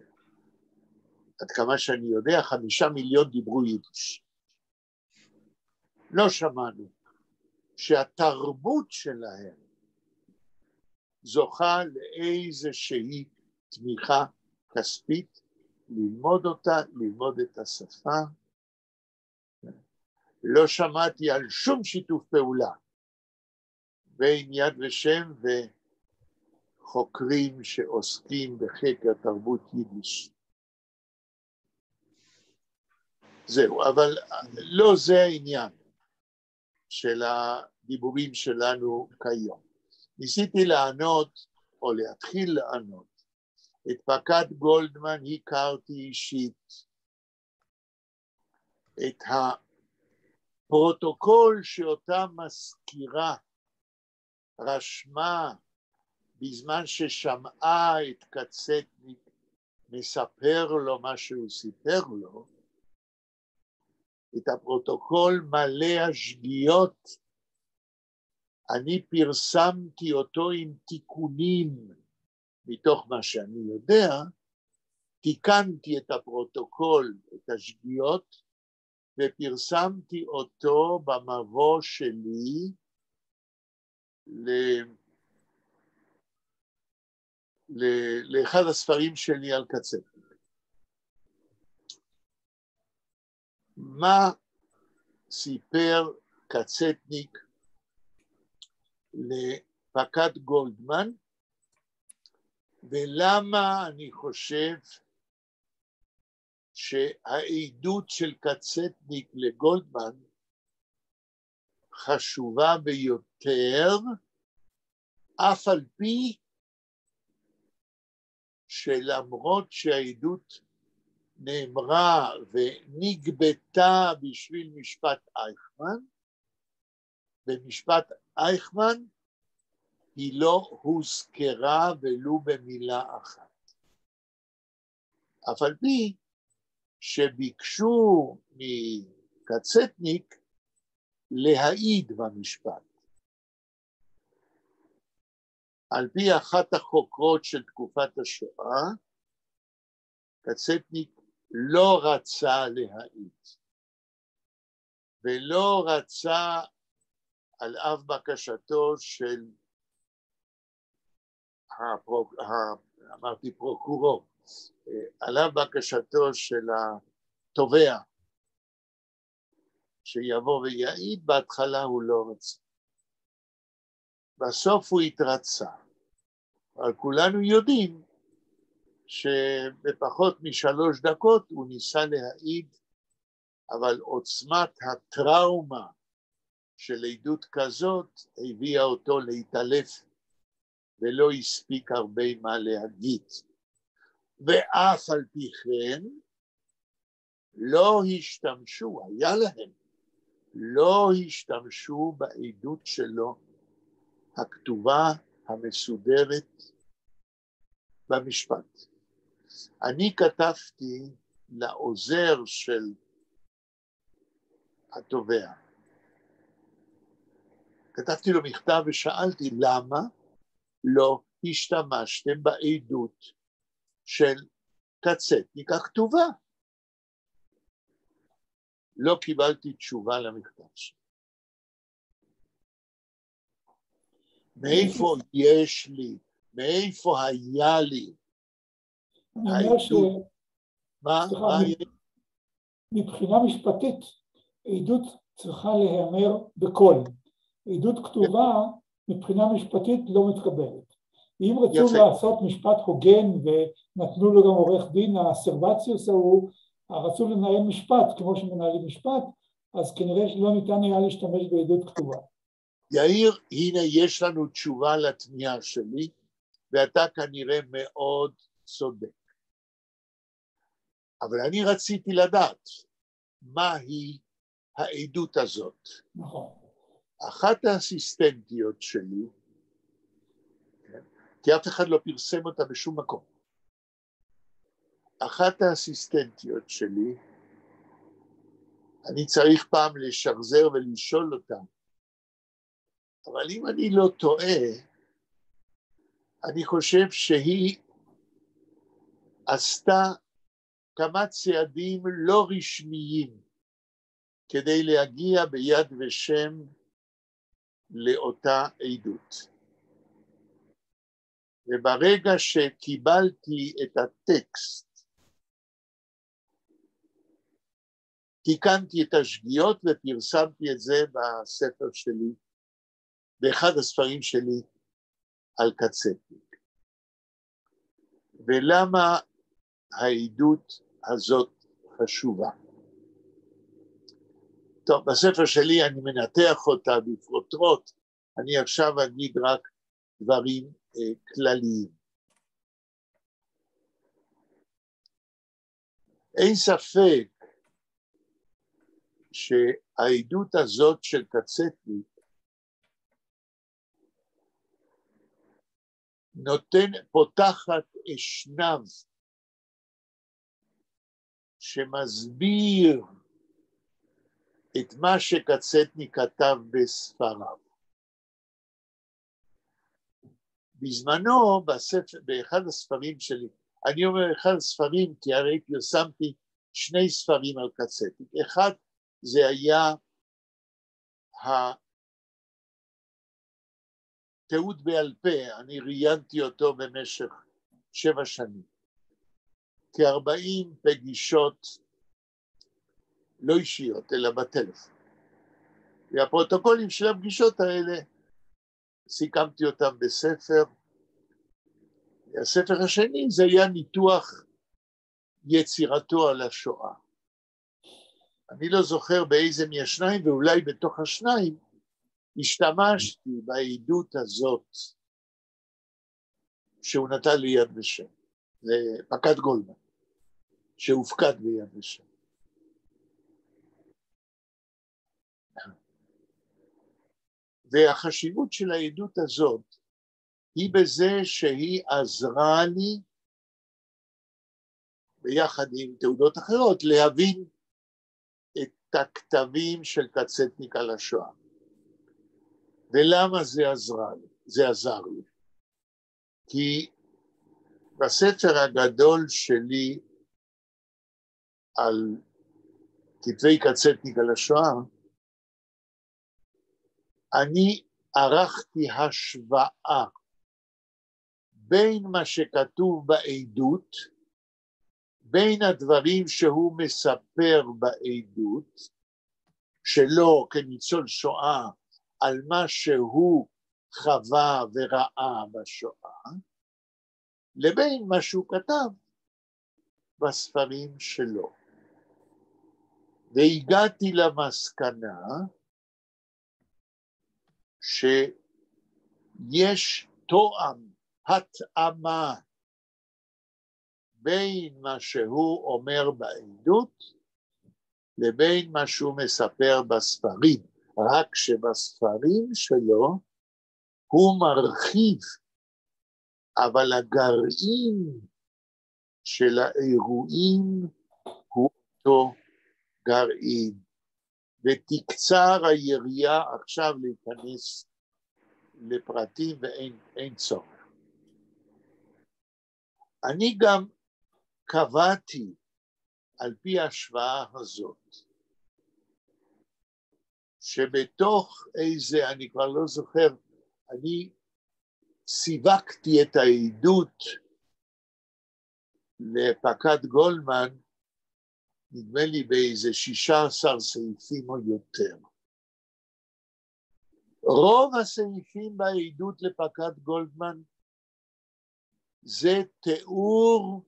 עד כמה שאני יודע, 5 מיליון דיברו יידיש. לא שמענו שהתרבות שלהם זוכה לאיזושהי תמיכה כספית, ללמוד אותה, ללמוד את השפה. לא שמעתי על שום שיתוף פעולה בין יד ושם וחוקרים שעוסקים בחקר תרבות יידיש. זהו, אבל לא זה העניין של הדיבורים שלנו כיום. ניסיתי לענות, או להתחיל לענות, את פקד גולדמן הכרתי אישית, את הפרוטוקול שאותה מזכירה רשמה בזמן ששמעה את קצטניק מספר לו מה שהוא סיפר לו, את הפרוטוקול מלא השגיאות, אני פרסמתי אותו עם תיקונים מתוך מה שאני יודע, תיקנתי את הפרוטוקול, את השגיאות, ופרסמתי אותו במבוא שלי לאחד הספרים שלי על קצטניק. מה סיפר קצטניק לפקד גולדמן, ולמה אני חושב שהעדות של קצטניק לגולדמן חשובה ביותר, אף על פי שלמרות שהעדות נאמרה ונגבתה בשביל משפט אייכמן, במשפט אייכמן היא לא הוזכרה ולו במילה אחת. אף על פי שביקשו מקצטניק להעיד במשפט. על פי אחת החוקרות של תקופת השואה, קצטניק לא רצה להעיד, ולא רצה על אף בקשתו של אמרתי פרוקורור, על אף בקשתו של התובע שיבוא ויעיד, בהתחלה הוא לא רצה. בסוף הוא התרצה. אבל כולנו יודעים שבפחות מ3 דקות הוא ניסה להעיד, אבל עוצמת הטראומה של עדות כזאת הביאה אותו להתעלף ולא הספיק הרבה מה להגיד. ואף על פי כן לא השתמשו, היה להם, לא השתמשו בעדות שלו הכתובה המסודרת במשפט. אני כתבתי לעוזר של התובע, כתבתי לו מכתב ושאלתי למה לא השתמשתם בעדות של קצטניק הכתובה. לא קיבלתי תשובה למכתב שלי. מאיפה יש לי? מאיפה היה לי? אני אומר מבחינה משפטית, עדות צריכה להיאמר בקול. עדות כתובה מבחינה משפטית לא מתקבלת. אם רצו לעשות משפט הוגן ונתנו לו גם עורך דין, הסרבציוס ההוא, רצו לנהל משפט כמו שמנהלים משפט, אז כנראה שלא ניתן היה להשתמש בעדות כתובה. יאיר, הנה יש לנו תשובה לתמיהה שלי, ואתה כנראה מאוד צודק. אבל אני רציתי לדעת מהי העדות הזאת. נכון. אחת האסיסטנטיות שלי, כי אף אחד לא פרסם אותה בשום מקום, אחת האסיסטנטיות שלי, אני צריך פעם לשחזר ולשאול אותה, אבל אם אני לא טועה, אני חושב שהיא עשתה כמה צעדים לא רשמיים כדי להגיע ביד ושם לאותה עדות. וברגע שקיבלתי את הטקסט, תיקנתי את השגיאות ופרסמתי את זה בספר שלי, באחד הספרים שלי על קצטניק. ולמה העדות הזאת חשובה? טוב, בספר שלי אני מנתח אותה בפרוטרוט, אני עכשיו אגיד רק דברים כלליים. אין ספק שהעדות הזאת של קצטניק פותחת אשנב שמסביר את מה שקצטניק כתב בספריו. בזמנו, באחד הספרים שלי, אני אומר אחד הספרים כי הרי פרסמתי שני ספרים על קצטניק. אחד זה היה התיעוד בעל פה, אני ראיינתי אותו במשך 7 שנים. כ-40 פגישות לא אישיות, אלא בטלפון. והפרוטוקולים של הפגישות האלה, סיכמתי אותם בספר. הספר השני זה היה ניתוח יצירתו על השואה. אני לא זוכר באיזה מהשניים, ואולי בתוך השניים, השתמשתי בעדות הזאת שהוא נתן לי יד ושם, לפקד גולדמן, שהופקד ביד ושם. והחשיבות של העדות הזאת היא בזה שהיא עזרה לי, ביחד עם תעודות אחרות, להבין את הכתבים של קצטניק על השואה. ולמה זה עזר לי? כי בספר הגדול שלי על כתבי קצטניק על השואה, אני ערכתי השוואה בין מה שכתוב בעדות, בין הדברים שהוא מספר בעדות, שלו כניצול שואה, על מה שהוא חווה וראה בשואה, לבין מה שהוא כתב בספרים שלו. והגעתי למסקנה שיש תואם, התאמה, בין מה שהוא אומר בעדות לבין מה שהוא מספר בספרים, רק שבספרים שלו הוא מרחיב, אבל הגרעין של האירועים הוא אותו גרעין. ותקצר היריעה עכשיו להיכנס לפרטים ואין צורך. אני גם קבעתי על פי ההשוואה הזאת, שבתוך איזה, אני כבר לא זוכר, אני סיווקתי את העדות לפקד גולדמן, נדמה לי באיזה 16 סעיפים או יותר. רוב הסעיפים בעדות לפקד גולדמן זה תיאור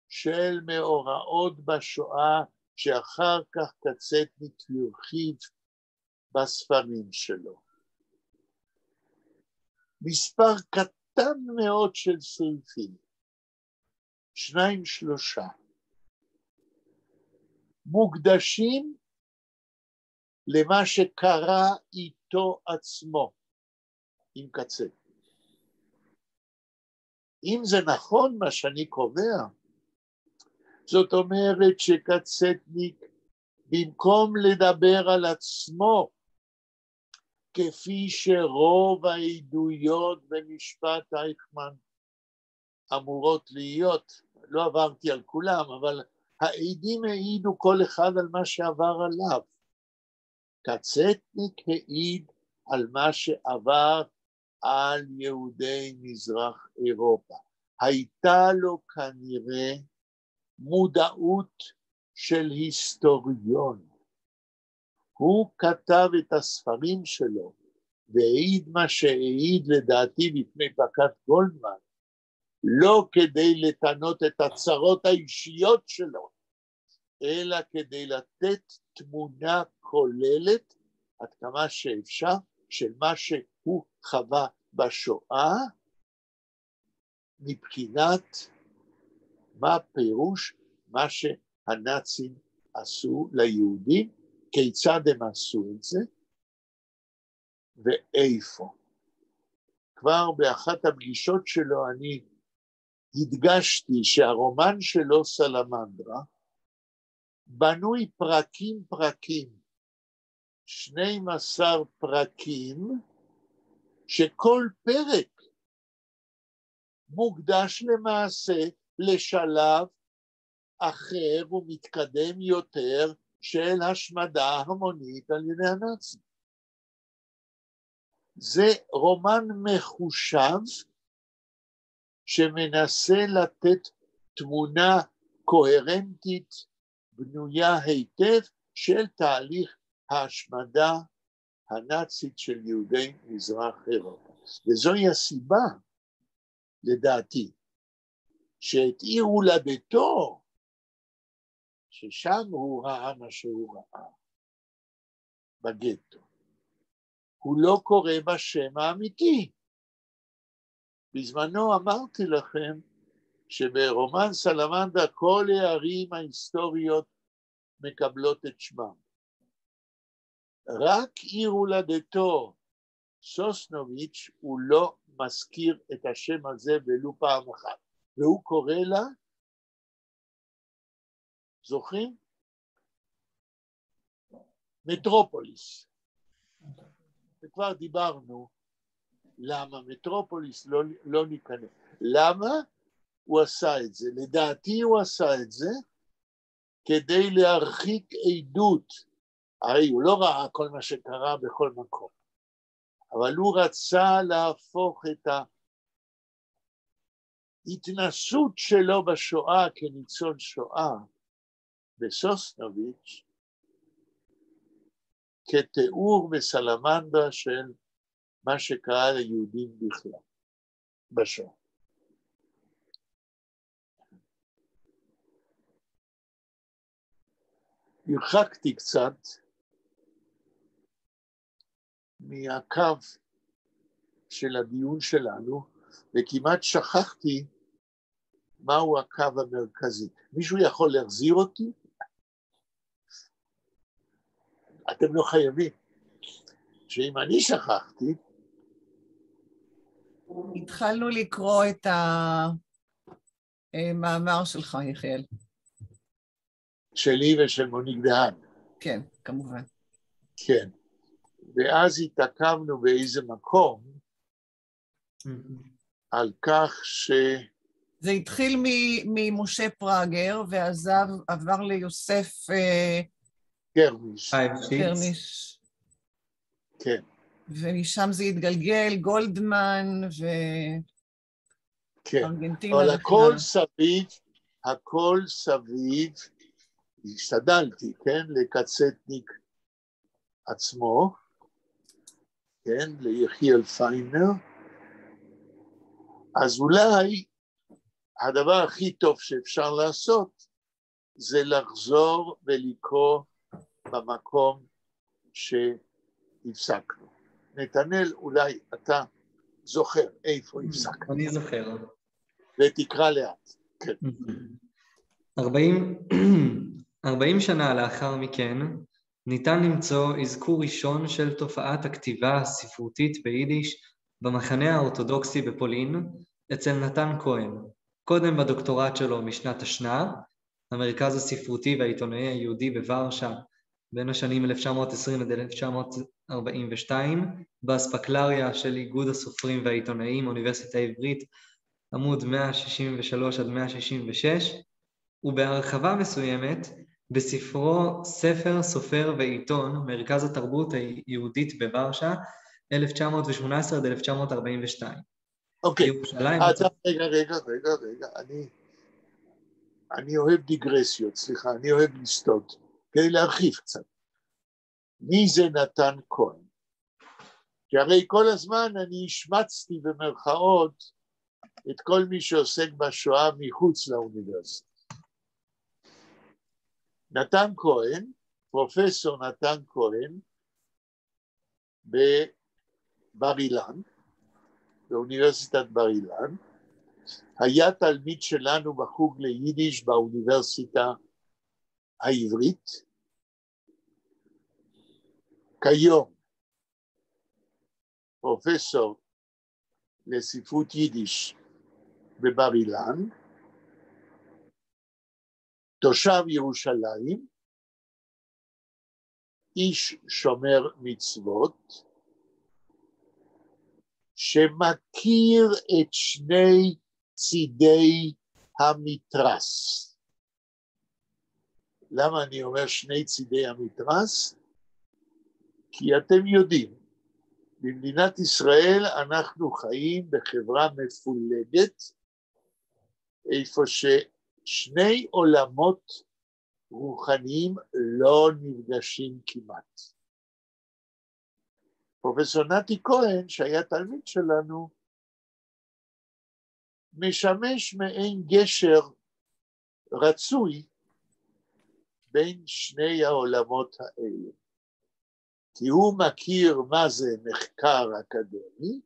של מאורעות בשואה שאחר כך קצטניק ירחיב בספרים שלו. מספר קטן מאוד של סעיפים, 2-3, מוקדשים למה שקרה איתו עצמו עם קצטניק. אם זה נכון מה שאני קובע, זאת אומרת שקצטניק במקום לדבר על עצמו כפי שרוב העדויות במשפט אייכמן אמורות להיות, לא עברתי על כולם, אבל העדים העידו כל אחד על מה שעבר עליו. קצטניק העיד על מה שעבר על יהודי מזרח אירופה. הייתה לו כנראה מודעות של היסטוריון. הוא כתב את הספרים שלו והעיד מה שהעיד לדעתי בפני פקד גולדמן, לא כדי לתנות את הצרות האישיות שלו, אלא כדי לתת תמונה כוללת עד כמה שאפשר של מה שהוא חווה בשואה, מבחינת מה פירוש מה שהנאצים עשו ליהודים, כיצד הם עשו את זה ואיפה. כבר באחת הפגישות שלו אני הדגשתי שהרומן שלו סלמנדרה בנוי פרקים, 12 פרקים, שכל פרק מוקדש למעשה לשלב אחר ומתקדם יותר של השמדה המונית על ידי הנאצים. זה רומן מחושב שמנסה לתת תמונה קוהרנטית בנויה היטב של תהליך ההשמדה הנאצית של יהודי מזרח אירופה. וזוהי הסיבה, לדעתי, שאת עיר הולדתו, ששם הוא ראה מה שהוא ראה, בגטו, הוא לא קורא בשם האמיתי. בזמנו אמרתי לכם שברומן סלמנדרה כל הערים ההיסטוריות מקבלות את שמם. רק עיר הולדתו, סוסנוביץ', הוא לא מזכיר את השם הזה ולו פעם אחת. והוא קורא לה, זוכרים? מטרופוליס. וכבר דיברנו למה מטרופוליס לא ניכנס. למה הוא עשה את זה? לדעתי הוא עשה את זה כדי להרחיק עדות. הרי הוא לא ראה כל מה שקרה בכל מקום. אבל הוא רצה להפוך את ההתנסות שלו בשואה כניצול שואה בסוסנוביץ' כתיאור בסלמנדרה של מה שקרה ליהודים בכלל בשואה. הרחקתי קצת מהקו של הדיון שלנו, וכמעט שכחתי מהו הקו המרכזי. מישהו יכול להחזיר אותי? אתם לא חייבים. שאם אני שכחתי... התחלנו לקרוא את המאמר שלך, יחיאל. שלי ושל מוניק דהן. כן, כמובן. כן. ואז התעכבנו באיזה מקום על כך ש... זה התחיל ממשה פראגר, ועבר ליוסף גרניש. כן. ומשם זה התגלגל, גולדמן וארגנטינה. אבל הכל סביב, השתדלתי, כן, לקצטניק עצמו, כן, ליחיאל פיינר, אז אולי הדבר הכי טוב שאפשר לעשות זה לחזור ולקרוא במקום שהפסקנו. נתנאל, אולי אתה זוכר איפה הפסקנו. אני זוכר. ותקרא לאט. כן. 40 שנה לאחר מכן ניתן למצוא אזכור ראשון של תופעת הכתיבה הספרותית ביידיש במחנה האורתודוקסי בפולין אצל נתן כהן. קודם בדוקטורט שלו משנת השנה, המרכז הספרותי והעיתונאי היהודי בוורשה בין השנים 1920 עד 1942, באספקלריה של איגוד הסופרים והעיתונאים, אוניברסיטה העברית, עמוד 163 עד 166, ובהרחבה מסוימת בספרו ספר, סופר ועיתון, מרכז התרבות היהודית בוורשה, 1918 עד 1942. אוקיי, רגע, אני אוהב דיגרסיות, סליחה, אני אוהב לסטות, כדי להרחיב קצת. מי זה נתן כהן? כי הרי כל הזמן אני השמצתי במרכאות את כל מי שעוסק בשואה מחוץ לאוניברסיטה. נתן כהן, פרופסור נתן כהן, בבר אילן, באוניברסיטת בר אילן, היה תלמיד שלנו בחוג ליידיש באוניברסיטה העברית. כיום פרופסור לספרות יידיש בבר אילן, תושב ירושלים, איש שומר מצוות, שמכיר את שני צידי המתרס. למה אני אומר שני צידי המתרס? כי אתם יודעים, במדינת ישראל אנחנו חיים בחברה מפולגת, איפה ששני עולמות רוחניים לא נפגשים כמעט. פרופסור נתי כהן, שהיה תלמיד שלנו, משמש מעין גשר רצוי בין שני העולמות האלה. כי הוא מכיר מה זה מחקר אקדמי,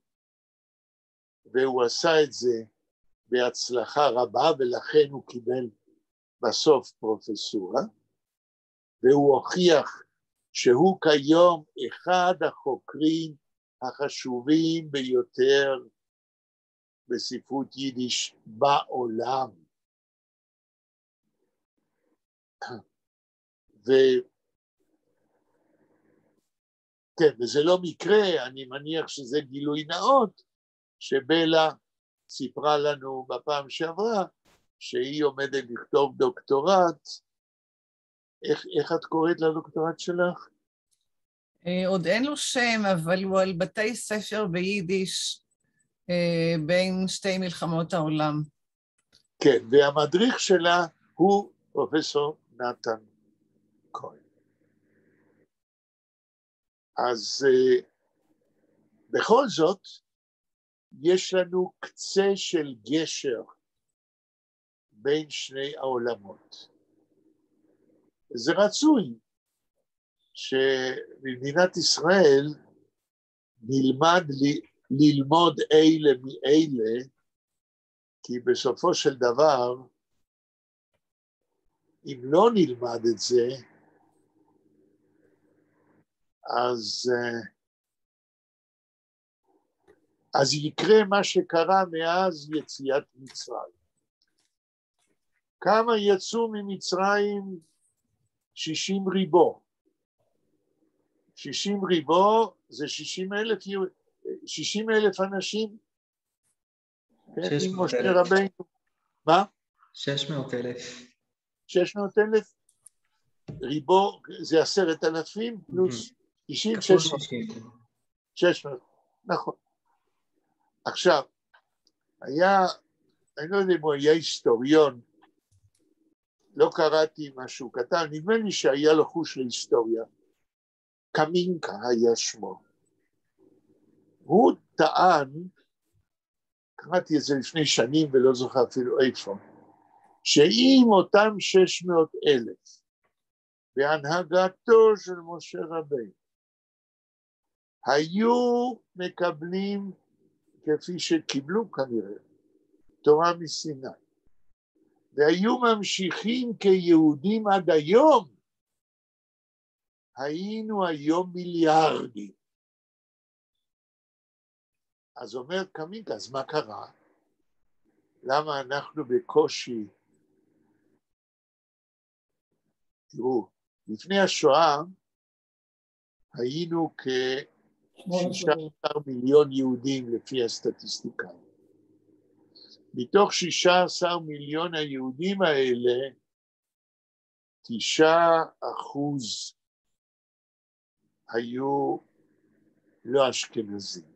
והוא עשה את זה בהצלחה רבה, ולכן הוא קיבל בסוף פרופסורה, והוא הוכיח שהוא כיום אחד החוקרים החשובים ביותר בספרות יידיש בעולם. כן, וזה לא מקרה, אני מניח שזה גילוי נאות, שבלה סיפרה לנו בפעם שעברה, שהיא עומדת לכתוב דוקטורט. איך את קוראת לדוקטורט שלך? עוד אין לו שם, אבל הוא על בתי ספר ביידיש בין שתי מלחמות העולם. כן, והמדריך שלה הוא פרופסור נתן כהן. אז בכל זאת, יש לנו קצה של גשר בין שני העולמות. זה רצוי שבמדינת ישראל נלמד ללמוד אלה מאלה, כי בסופו של דבר, אם לא נלמד את זה, אז יקרה מה שקרה מאז יציאת מצרים. כמה יצאו ממצרים? 60 ריבו. 60 ריבו זה 60,000 אנשים. 600,000. מה? 600,000. 600,000? ריבו זה 10,000 פלוס 60, 600. נכון. עכשיו, אני לא יודע אם הוא היה היסטוריון, לא קראתי משהו קטן, נדמה לי שהיה לו חוש להיסטוריה. קמינקה היה שמו. הוא טען, קראתי את זה לפני שנים ולא זוכר אפילו איפה, שאם אותם 600,000 בהנהגתו של משה רבינו היו מקבלים כפי שקיבלו כנראה תורה מסיני והיו ממשיכים כיהודים עד היום, היינו היום מיליארדים. אז אומר קמינקה, אז מה קרה? למה אנחנו בקושי? תראו, לפני השואה היינו כ-16 מיליון יהודים לפי הסטטיסטיקה. מתוך 16 מיליון היהודים האלה, 9% היו לא אשכנזים.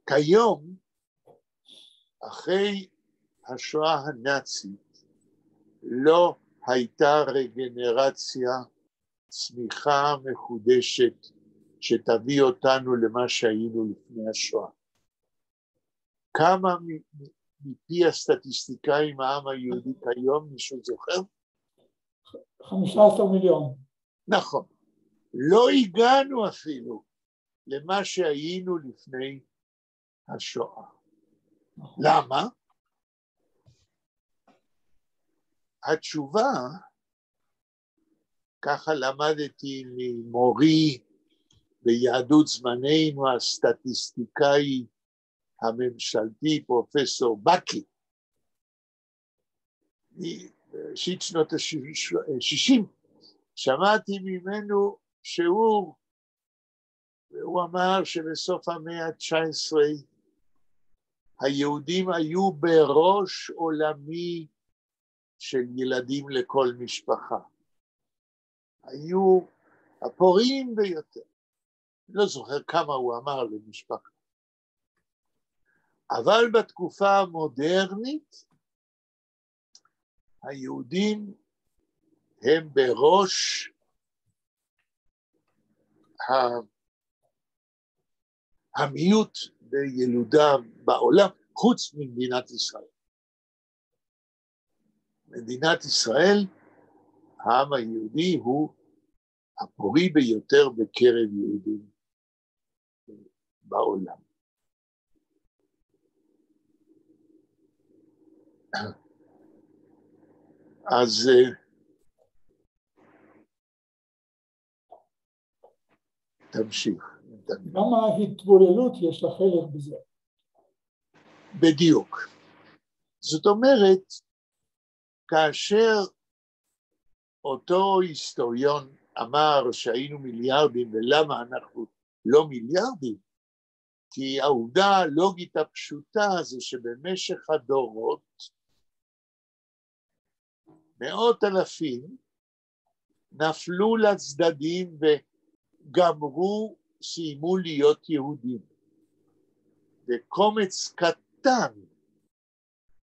כיום, אחרי השואה הנאצית, לא הייתה רגנרציה, צמיחה מחודשת, שתביא אותנו למה שהיינו לפני השואה. כמה מפי הסטטיסטיקאים העם היהודי כיום, מישהו זוכר? 15 מיליון. נכון. לא הגענו אפילו למה שהיינו לפני השואה. למה? התשובה, ככה למדתי ממורי ביהדות זמננו הסטטיסטיקאי הממשלתי, פרופסור בקי, בראשית שנות ה-60, שמעתי ממנו שיעור, והוא אמר שבסוף המאה ה-19 היהודים היו בראש עולמי של ילדים לכל משפחה. היו הפוריים ביותר. לא זוכר כמה הוא אמר למשפחה. אבל בתקופה המודרנית, היהודים הם בראש המיעוט בילודה בעולם, חוץ ממדינת ישראל. מדינת ישראל, העם היהודי הוא הפורי ביותר בקרב יהודים בעולם. אז תמשיך. גם ההתבוללות יש לה חלק בזה. בדיוק. זאת אומרת, כאשר אותו היסטוריון אמר שהיינו מיליארדים, ולמה אנחנו לא מיליארדים? כי העובדה הלוגית הפשוטה זה שבמשך הדורות, 100,000 נפלו לצדדים וגמרו, סיימו להיות יהודים. וקומץ קטן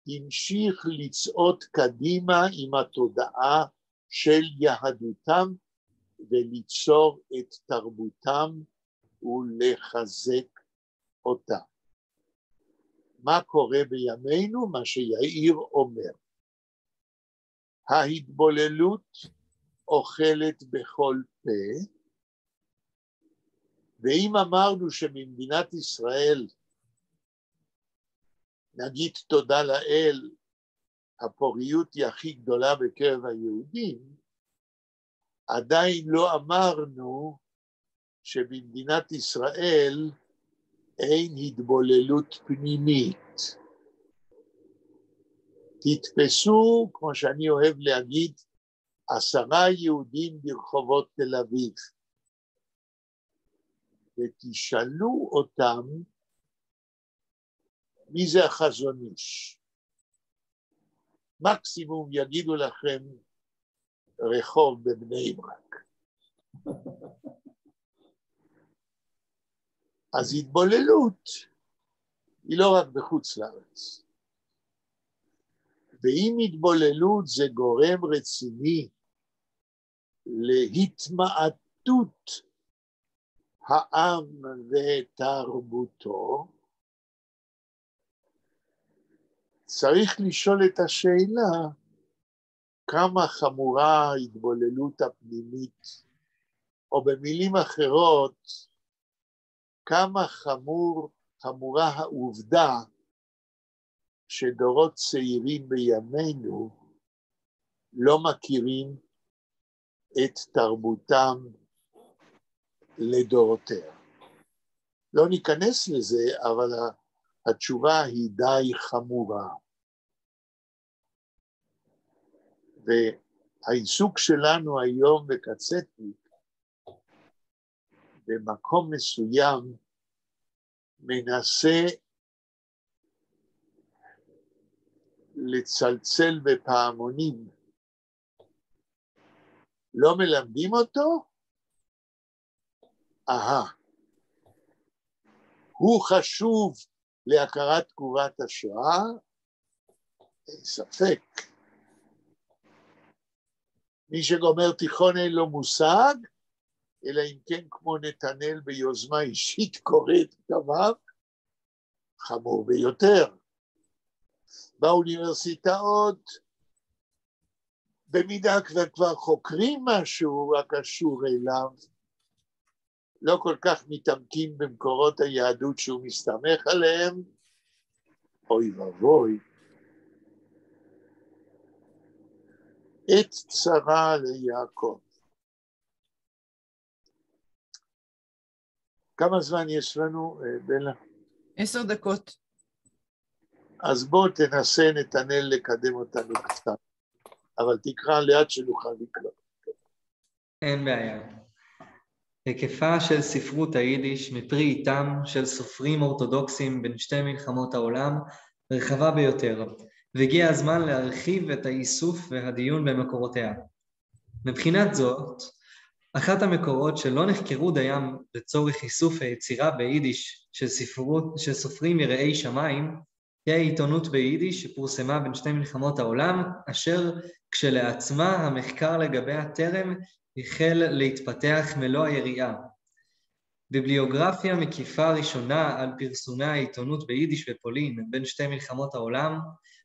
המשיך לצעוד קדימה עם התודעה של יהדותם וליצור את תרבותם ולחזק אותה. מה קורה בימינו? מה שיאיר אומר. ההתבוללות אוכלת בכל פה, ואם אמרנו שבמדינת ישראל, נגיד תודה לאל, הפוריות היא הכי גדולה בקרב היהודים, עדיין לא אמרנו שבמדינת ישראל אין התבוללות פנימית. תתפסו, כמו שאני אוהב להגיד, 10 יהודים ברחובות תל אביב, ותשאלו אותם מי זה החזון איש. מקסימום יגידו לכם רחוב בבני ברק. אז התבוללות היא לא רק בחוץ לארץ. ואם התבוללות זה גורם רציני להתמעטות העם ותרבותו, צריך לשאול את השאלה כמה חמורה ההתבוללות הפנימית, או במילים אחרות, כמה חמורה העובדה שדורות צעירים בימינו לא מכירים את תרבותם לדורותיה. לא ניכנס לזה, אבל התשובה היא די חמורה. והעיסוק שלנו היום בקצטניק, במקום מסוים, מנסה לצלצל בפעמונים. לא מלמדים אותו? הוא חשוב להכרת תגובת השואה? אין ספק. מי שגומר תיכון אין לו מושג, אלא אם כן כמו נתנאל ביוזמה אישית קורא את כתביו, חמור ביותר. באוניברסיטאות, במידה כבר חוקרים משהו הקשור אליו, לא כל כך מתעמקים במקורות היהדות שהוא מסתמך עליהם, אוי ואבוי. עת צרה ליעקב. כמה זמן יש לנו, בלה? 10 דקות. אז בוא תנסה נתנאל לקדם אותנו קצת, אבל תקרא לאט שנוכל לקרוא. אין בעיה. היקפה של ספרות היידיש מפרי עיתם של סופרים אורתודוקסים בין שתי מלחמות העולם רחבה ביותר, והגיע הזמן להרחיב את האיסוף והדיון במקורותיה. מבחינת זאת, אחת המקורות שלא נחקרו דיים לצורך איסוף היצירה ביידיש של סופרים יראי שמיים, היא העיתונות ביידיש שפורסמה בין שתי מלחמות העולם, אשר כשלעצמה המחקר לגביה טרם החל להתפתח מלוא היריעה. ביבליוגרפיה מקיפה ראשונה על פרסומי העיתונות ביידיש בפולין בין שתי מלחמות העולם,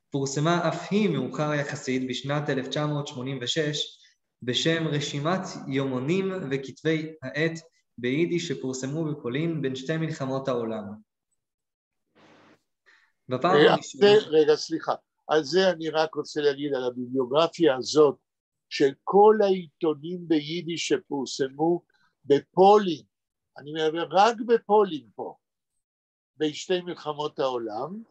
פורסמה אף היא מאוחר יחסית בשנת 1986, בשם רשימת יומונים וכתבי העת ביידיש שפורסמו בפולין בין שתי מלחמות העולם. רגע, סליחה. על זה אני רק רוצה להגיד, על הביבליוגרפיה הזאת, של כל העיתונים ביידיש שפורסמו בפולין, אני מדבר רק בפולין פה, בשתי מלחמות העולם.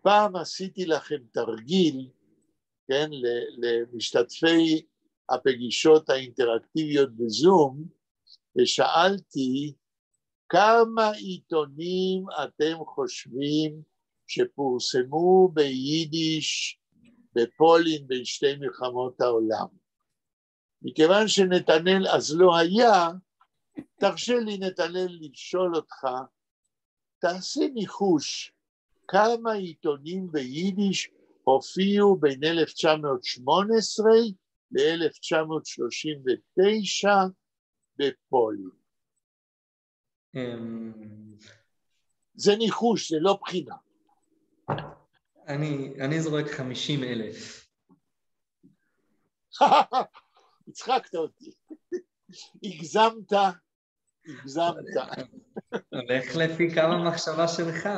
פעם עשיתי לכם תרגיל, כן, למשתתפי הפגישות האינטראקטיביות בזום, ושאלתי כמה עיתונים אתם חושבים שפורסמו ביידיש בפולין בין שתי מלחמות העולם. מכיוון שנתנאל אז לא היה, תרשה לי נתנאל לשאול אותך, תעשה ניחוש, כמה עיתונים ביידיש הופיעו בין 1918 ל-1939 בפולין? זה ניחוש, זה לא בחינה. אני זורק 50,000. הצחקת אותי. הגזמת, הגזמת. הולך לפי כמה מחשבה שלך,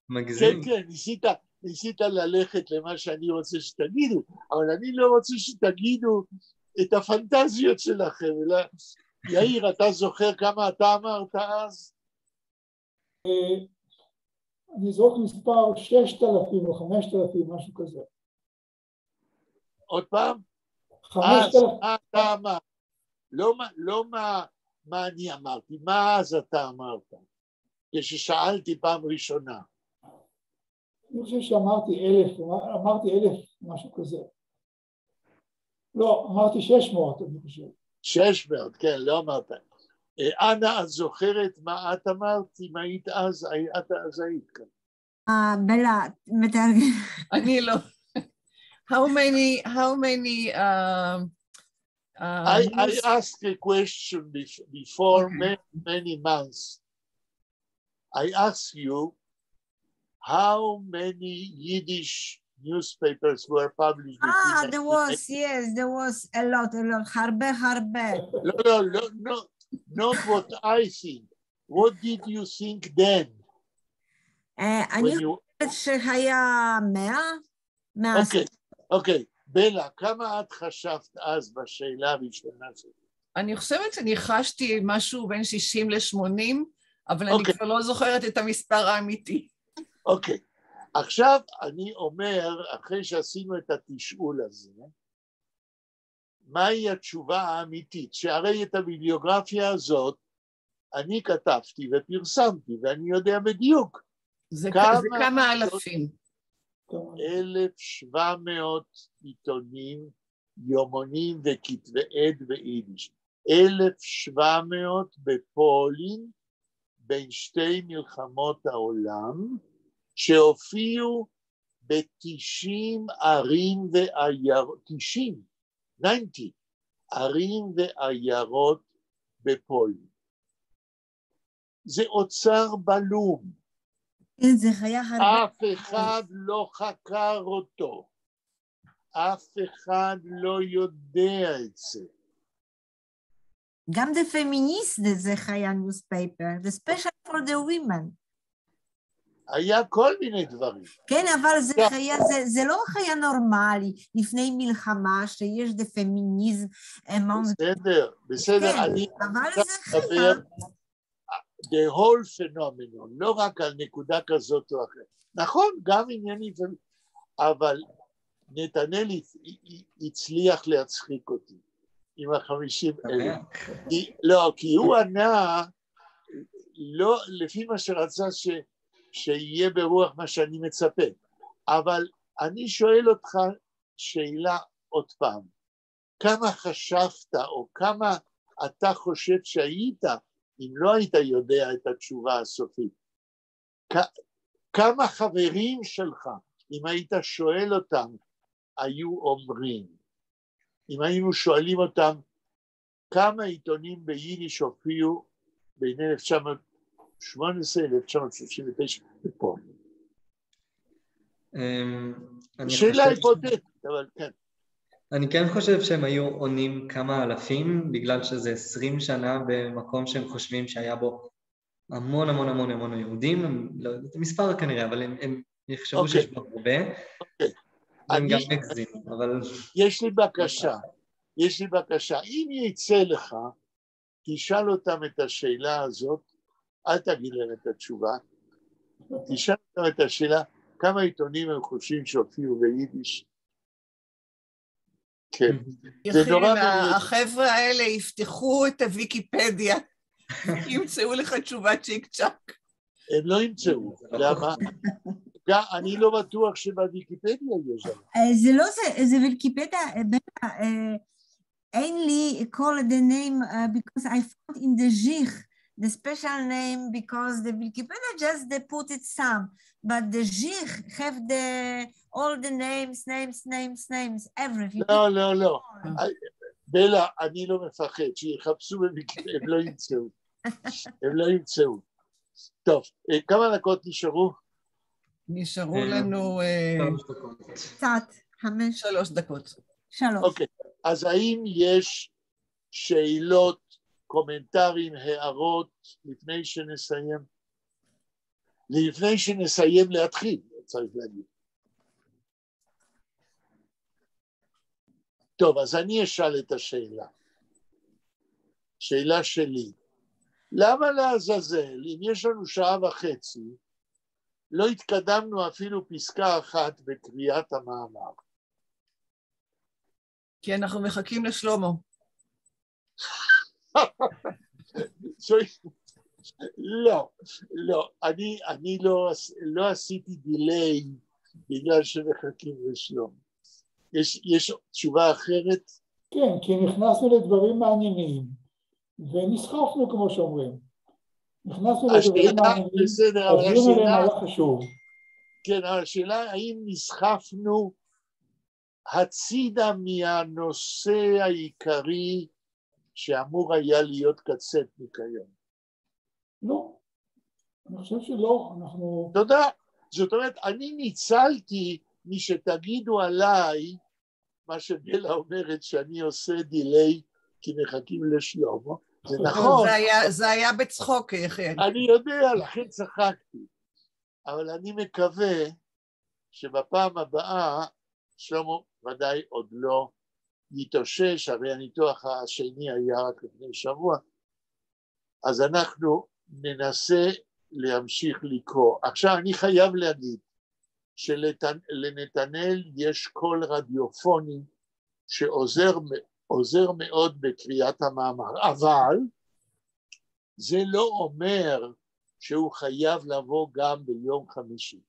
ומגזים. כן, ניסית ללכת למה שאני רוצה שתגידו, אבל אני לא רוצה שתגידו את הפנטזיות שלכם. יאיר, אתה זוכר כמה אתה אמרת אז? אני זוכר מספר 6,000 או 5,000, משהו כזה. עוד פעם? 5,000. מה אתה אמרת? לא מה אני אמרתי, מה אז אתה אמרת? כששאלתי פעם ראשונה. אני חושב שאמרתי 1,000, אמרתי 1,000, משהו כזה. לא, אמרתי 600, אני חושב. 600, כן, לא אמרת. אנה, את זוכרת מה את אמרת? אם היית אז, את אז היית כאן. בלה, מתרגם. אני לא. How many I asked a question before many months. I asked you how many Yiddish newspapers were published. There was a lot, הרבה. No, not what I think. What did you think then? אני חושבת שהיה 100. אוקיי. בלה, כמה את חשבת אז בשאלה הראשונה שלך? אני חושבת שאני חשתי משהו בין 60 ל-80, אבל אני כבר לא זוכרת את המספר האמיתי. אוקיי. עכשיו אני אומר, אחרי שעשינו את התשאול הזה, מהי התשובה האמיתית? שהרי את הביבליוגרפיה הזאת אני כתבתי ופרסמתי, ואני יודע בדיוק. זה כמה אלפים. 1,700 עיתונים, יומונים וכתבי עת ביידיש. 1,700 בפולין בין שתי מלחמות העולם, שהופיעו ב-90 ערים ועיירות, 90 ערים ועיירות בפולין. זה אוצר בלום. אף אחד לא חקר אותו. אף אחד לא יודע את זה. גם The Feminist זה היה newspaper, the special for the women. היה כל מיני דברים. כן, אבל זה לא חיה נורמלי, לפני מלחמה שיש The Feminism. בסדר, אני... אבל זה חיה... The whole phenomenon, לא רק על נקודה כזאת או אחרת. נכון, גם עניינים, אבל נתנאל הצליח להצחיק אותי עם 50,000. לא, כי הוא ענה, לא לפי מה שרצה שיהיה ברוח מה שאני מצפה. אבל אני שואל אותך שאלה עוד פעם, כמה חשבת או כמה אתה חושב שהיית, אם לא היית יודע את התשובה הסופית, כמה חברים שלך, אם היית שואל אותם, היו אומרים, אם היינו שואלים אותם, כמה עיתונים ביידיש הופיעו בין 1918 ל-1939 בפולין? שאלה היפותטית, אבל כן. אני כן חושב שהם היו עונים כמה אלפים, בגלל שזה 20 שנה במקום שהם חושבים שהיה בו המון המון המון המון יהודים, לא יודעת את המספר כנראה, אבל הם יחשבו שיש בו הרבה, והם גם מגזים, אבל... יש לי בקשה, אם יצא לך, תשאל אותם את השאלה הזאת, אל תגיד להם את התשובה, תשאל אותם את השאלה, כמה עיתונים הם חושבים שהופיעו ביידיש? כן. יחיל, החבר'ה האלה יפתחו את הוויקיפדיה, ימצאו לך תשובה צ'יק צ'ק. הם לא ימצאו, למה? אני לא בטוח שבוויקיפדיה יש. זה לא זה ויקיפדיה, אין לי call the name because I found in the Zich the special name because the Wikipedia just they put it some, but the Zich have all the names, everything. לא. בלה, אני לא מפחד, שיחפשו בוויקיפדיה, הם לא ימצאו. טוב, כמה דקות נשארו? נשארו לנו... 3 דקות. אוקיי, אז האם יש שאלות קומנטרים, הערות, לפני שנסיים להתחיל, צריך להגיד. טוב, אז אני אשאל את השאלה. שאלה שלי. למה לעזאזל, אם יש לנו שעה וחצי, לא התקדמנו אפילו פסקה אחת בקריאת המאמר? כי אנחנו מחכים לשלמה. לא, אני לא עשיתי דיליי בגלל שמחכים לשלמה. יש תשובה אחרת? כן, כי נכנסנו לדברים מעניינים, ונסחפנו כמו שאומרים. נכנסנו לדברים מעניינים, עוברים עליהם היה חשוב. כן, אבל השאלה האם נסחפנו הצידה מהנושא העיקרי שאמור היה להיות כצטניק היום. לא, אני חושב שלא, אנחנו... תודה, זאת אומרת, אני ניצלתי משתגידו עליי, מה שבלה אומרת שאני עושה דיליי כי מחכים לשלמה, זה נכון. זה היה בצחוק, יחן. אני יודע, לכן צחקתי, אבל אני מקווה שבפעם הבאה, שלמה ודאי עוד לא יתאושש, הרי הניתוח השני היה רק לפני שבוע, אז אנחנו ננסה להמשיך לקרוא. עכשיו אני חייב להגיד שלנתנאל יש קול רדיופוני שעוזר מאוד בקריאת המאמר, אבל זה לא אומר שהוא חייב לבוא גם ביום חמישי.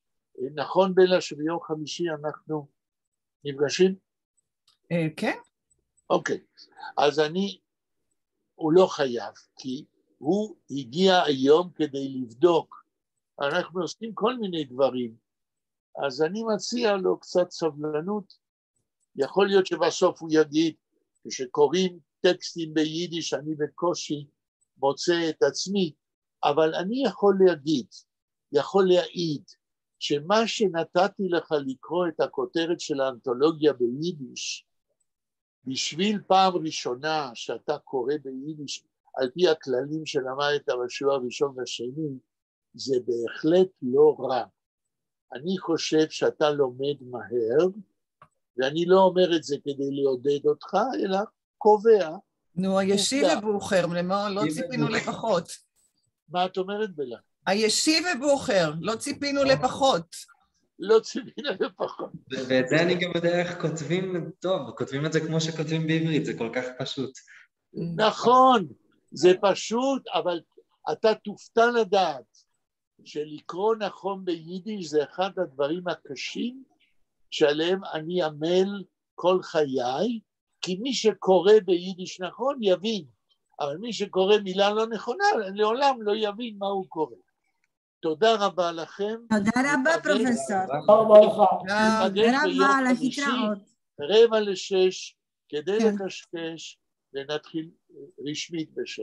נכון בלה שביום חמישי אנחנו נפגשים? כן. אוקיי, אז הוא לא חייב, כי הוא הגיע היום כדי לבדוק. אנחנו עושים כל מיני דברים, אז אני מציע לו קצת סבלנות. יכול להיות שבסוף הוא יגיד, כשקוראים טקסטים ביידיש, אני בקושי מוצא את עצמי, אבל אני יכול להעיד, שמה שנתתי לך לקרוא את הכותרת של האנתולוגיה ביידיש, בשביל פעם ראשונה שאתה קורא ביידיש, על פי הכללים שלמדת בשיעור הראשון והשני, זה בהחלט לא רע. אני חושב שאתה לומד מהר, ואני לא אומר את זה כדי לעודד אותך, אלא קובע. נו, הישיב ובוכר, לא ציפינו לפחות. מה את אומרת בלה? הישיב ובוכר, לא ציפינו לפחות. לא ציפינו לפחות. ואת זה אני גם יודע איך כותבים, טוב, כותבים את זה כמו שכותבים בעברית, זה כל כך פשוט. נכון, זה פשוט, אבל אתה תופתע לדעת שלקרוא נכון ביידיש זה אחד הדברים הקשים שעליהם אני עמל כל חיי, כי מי שקורא ביידיש נכון יבין, אבל מי שקורא מילה לא נכונה לעולם לא יבין מה הוא קורא. תודה רבה לכם. תודה רבה פרופסור. תודה רבה להתראות. 5:45 כדי לקשקש ונתחיל רשמית בשם.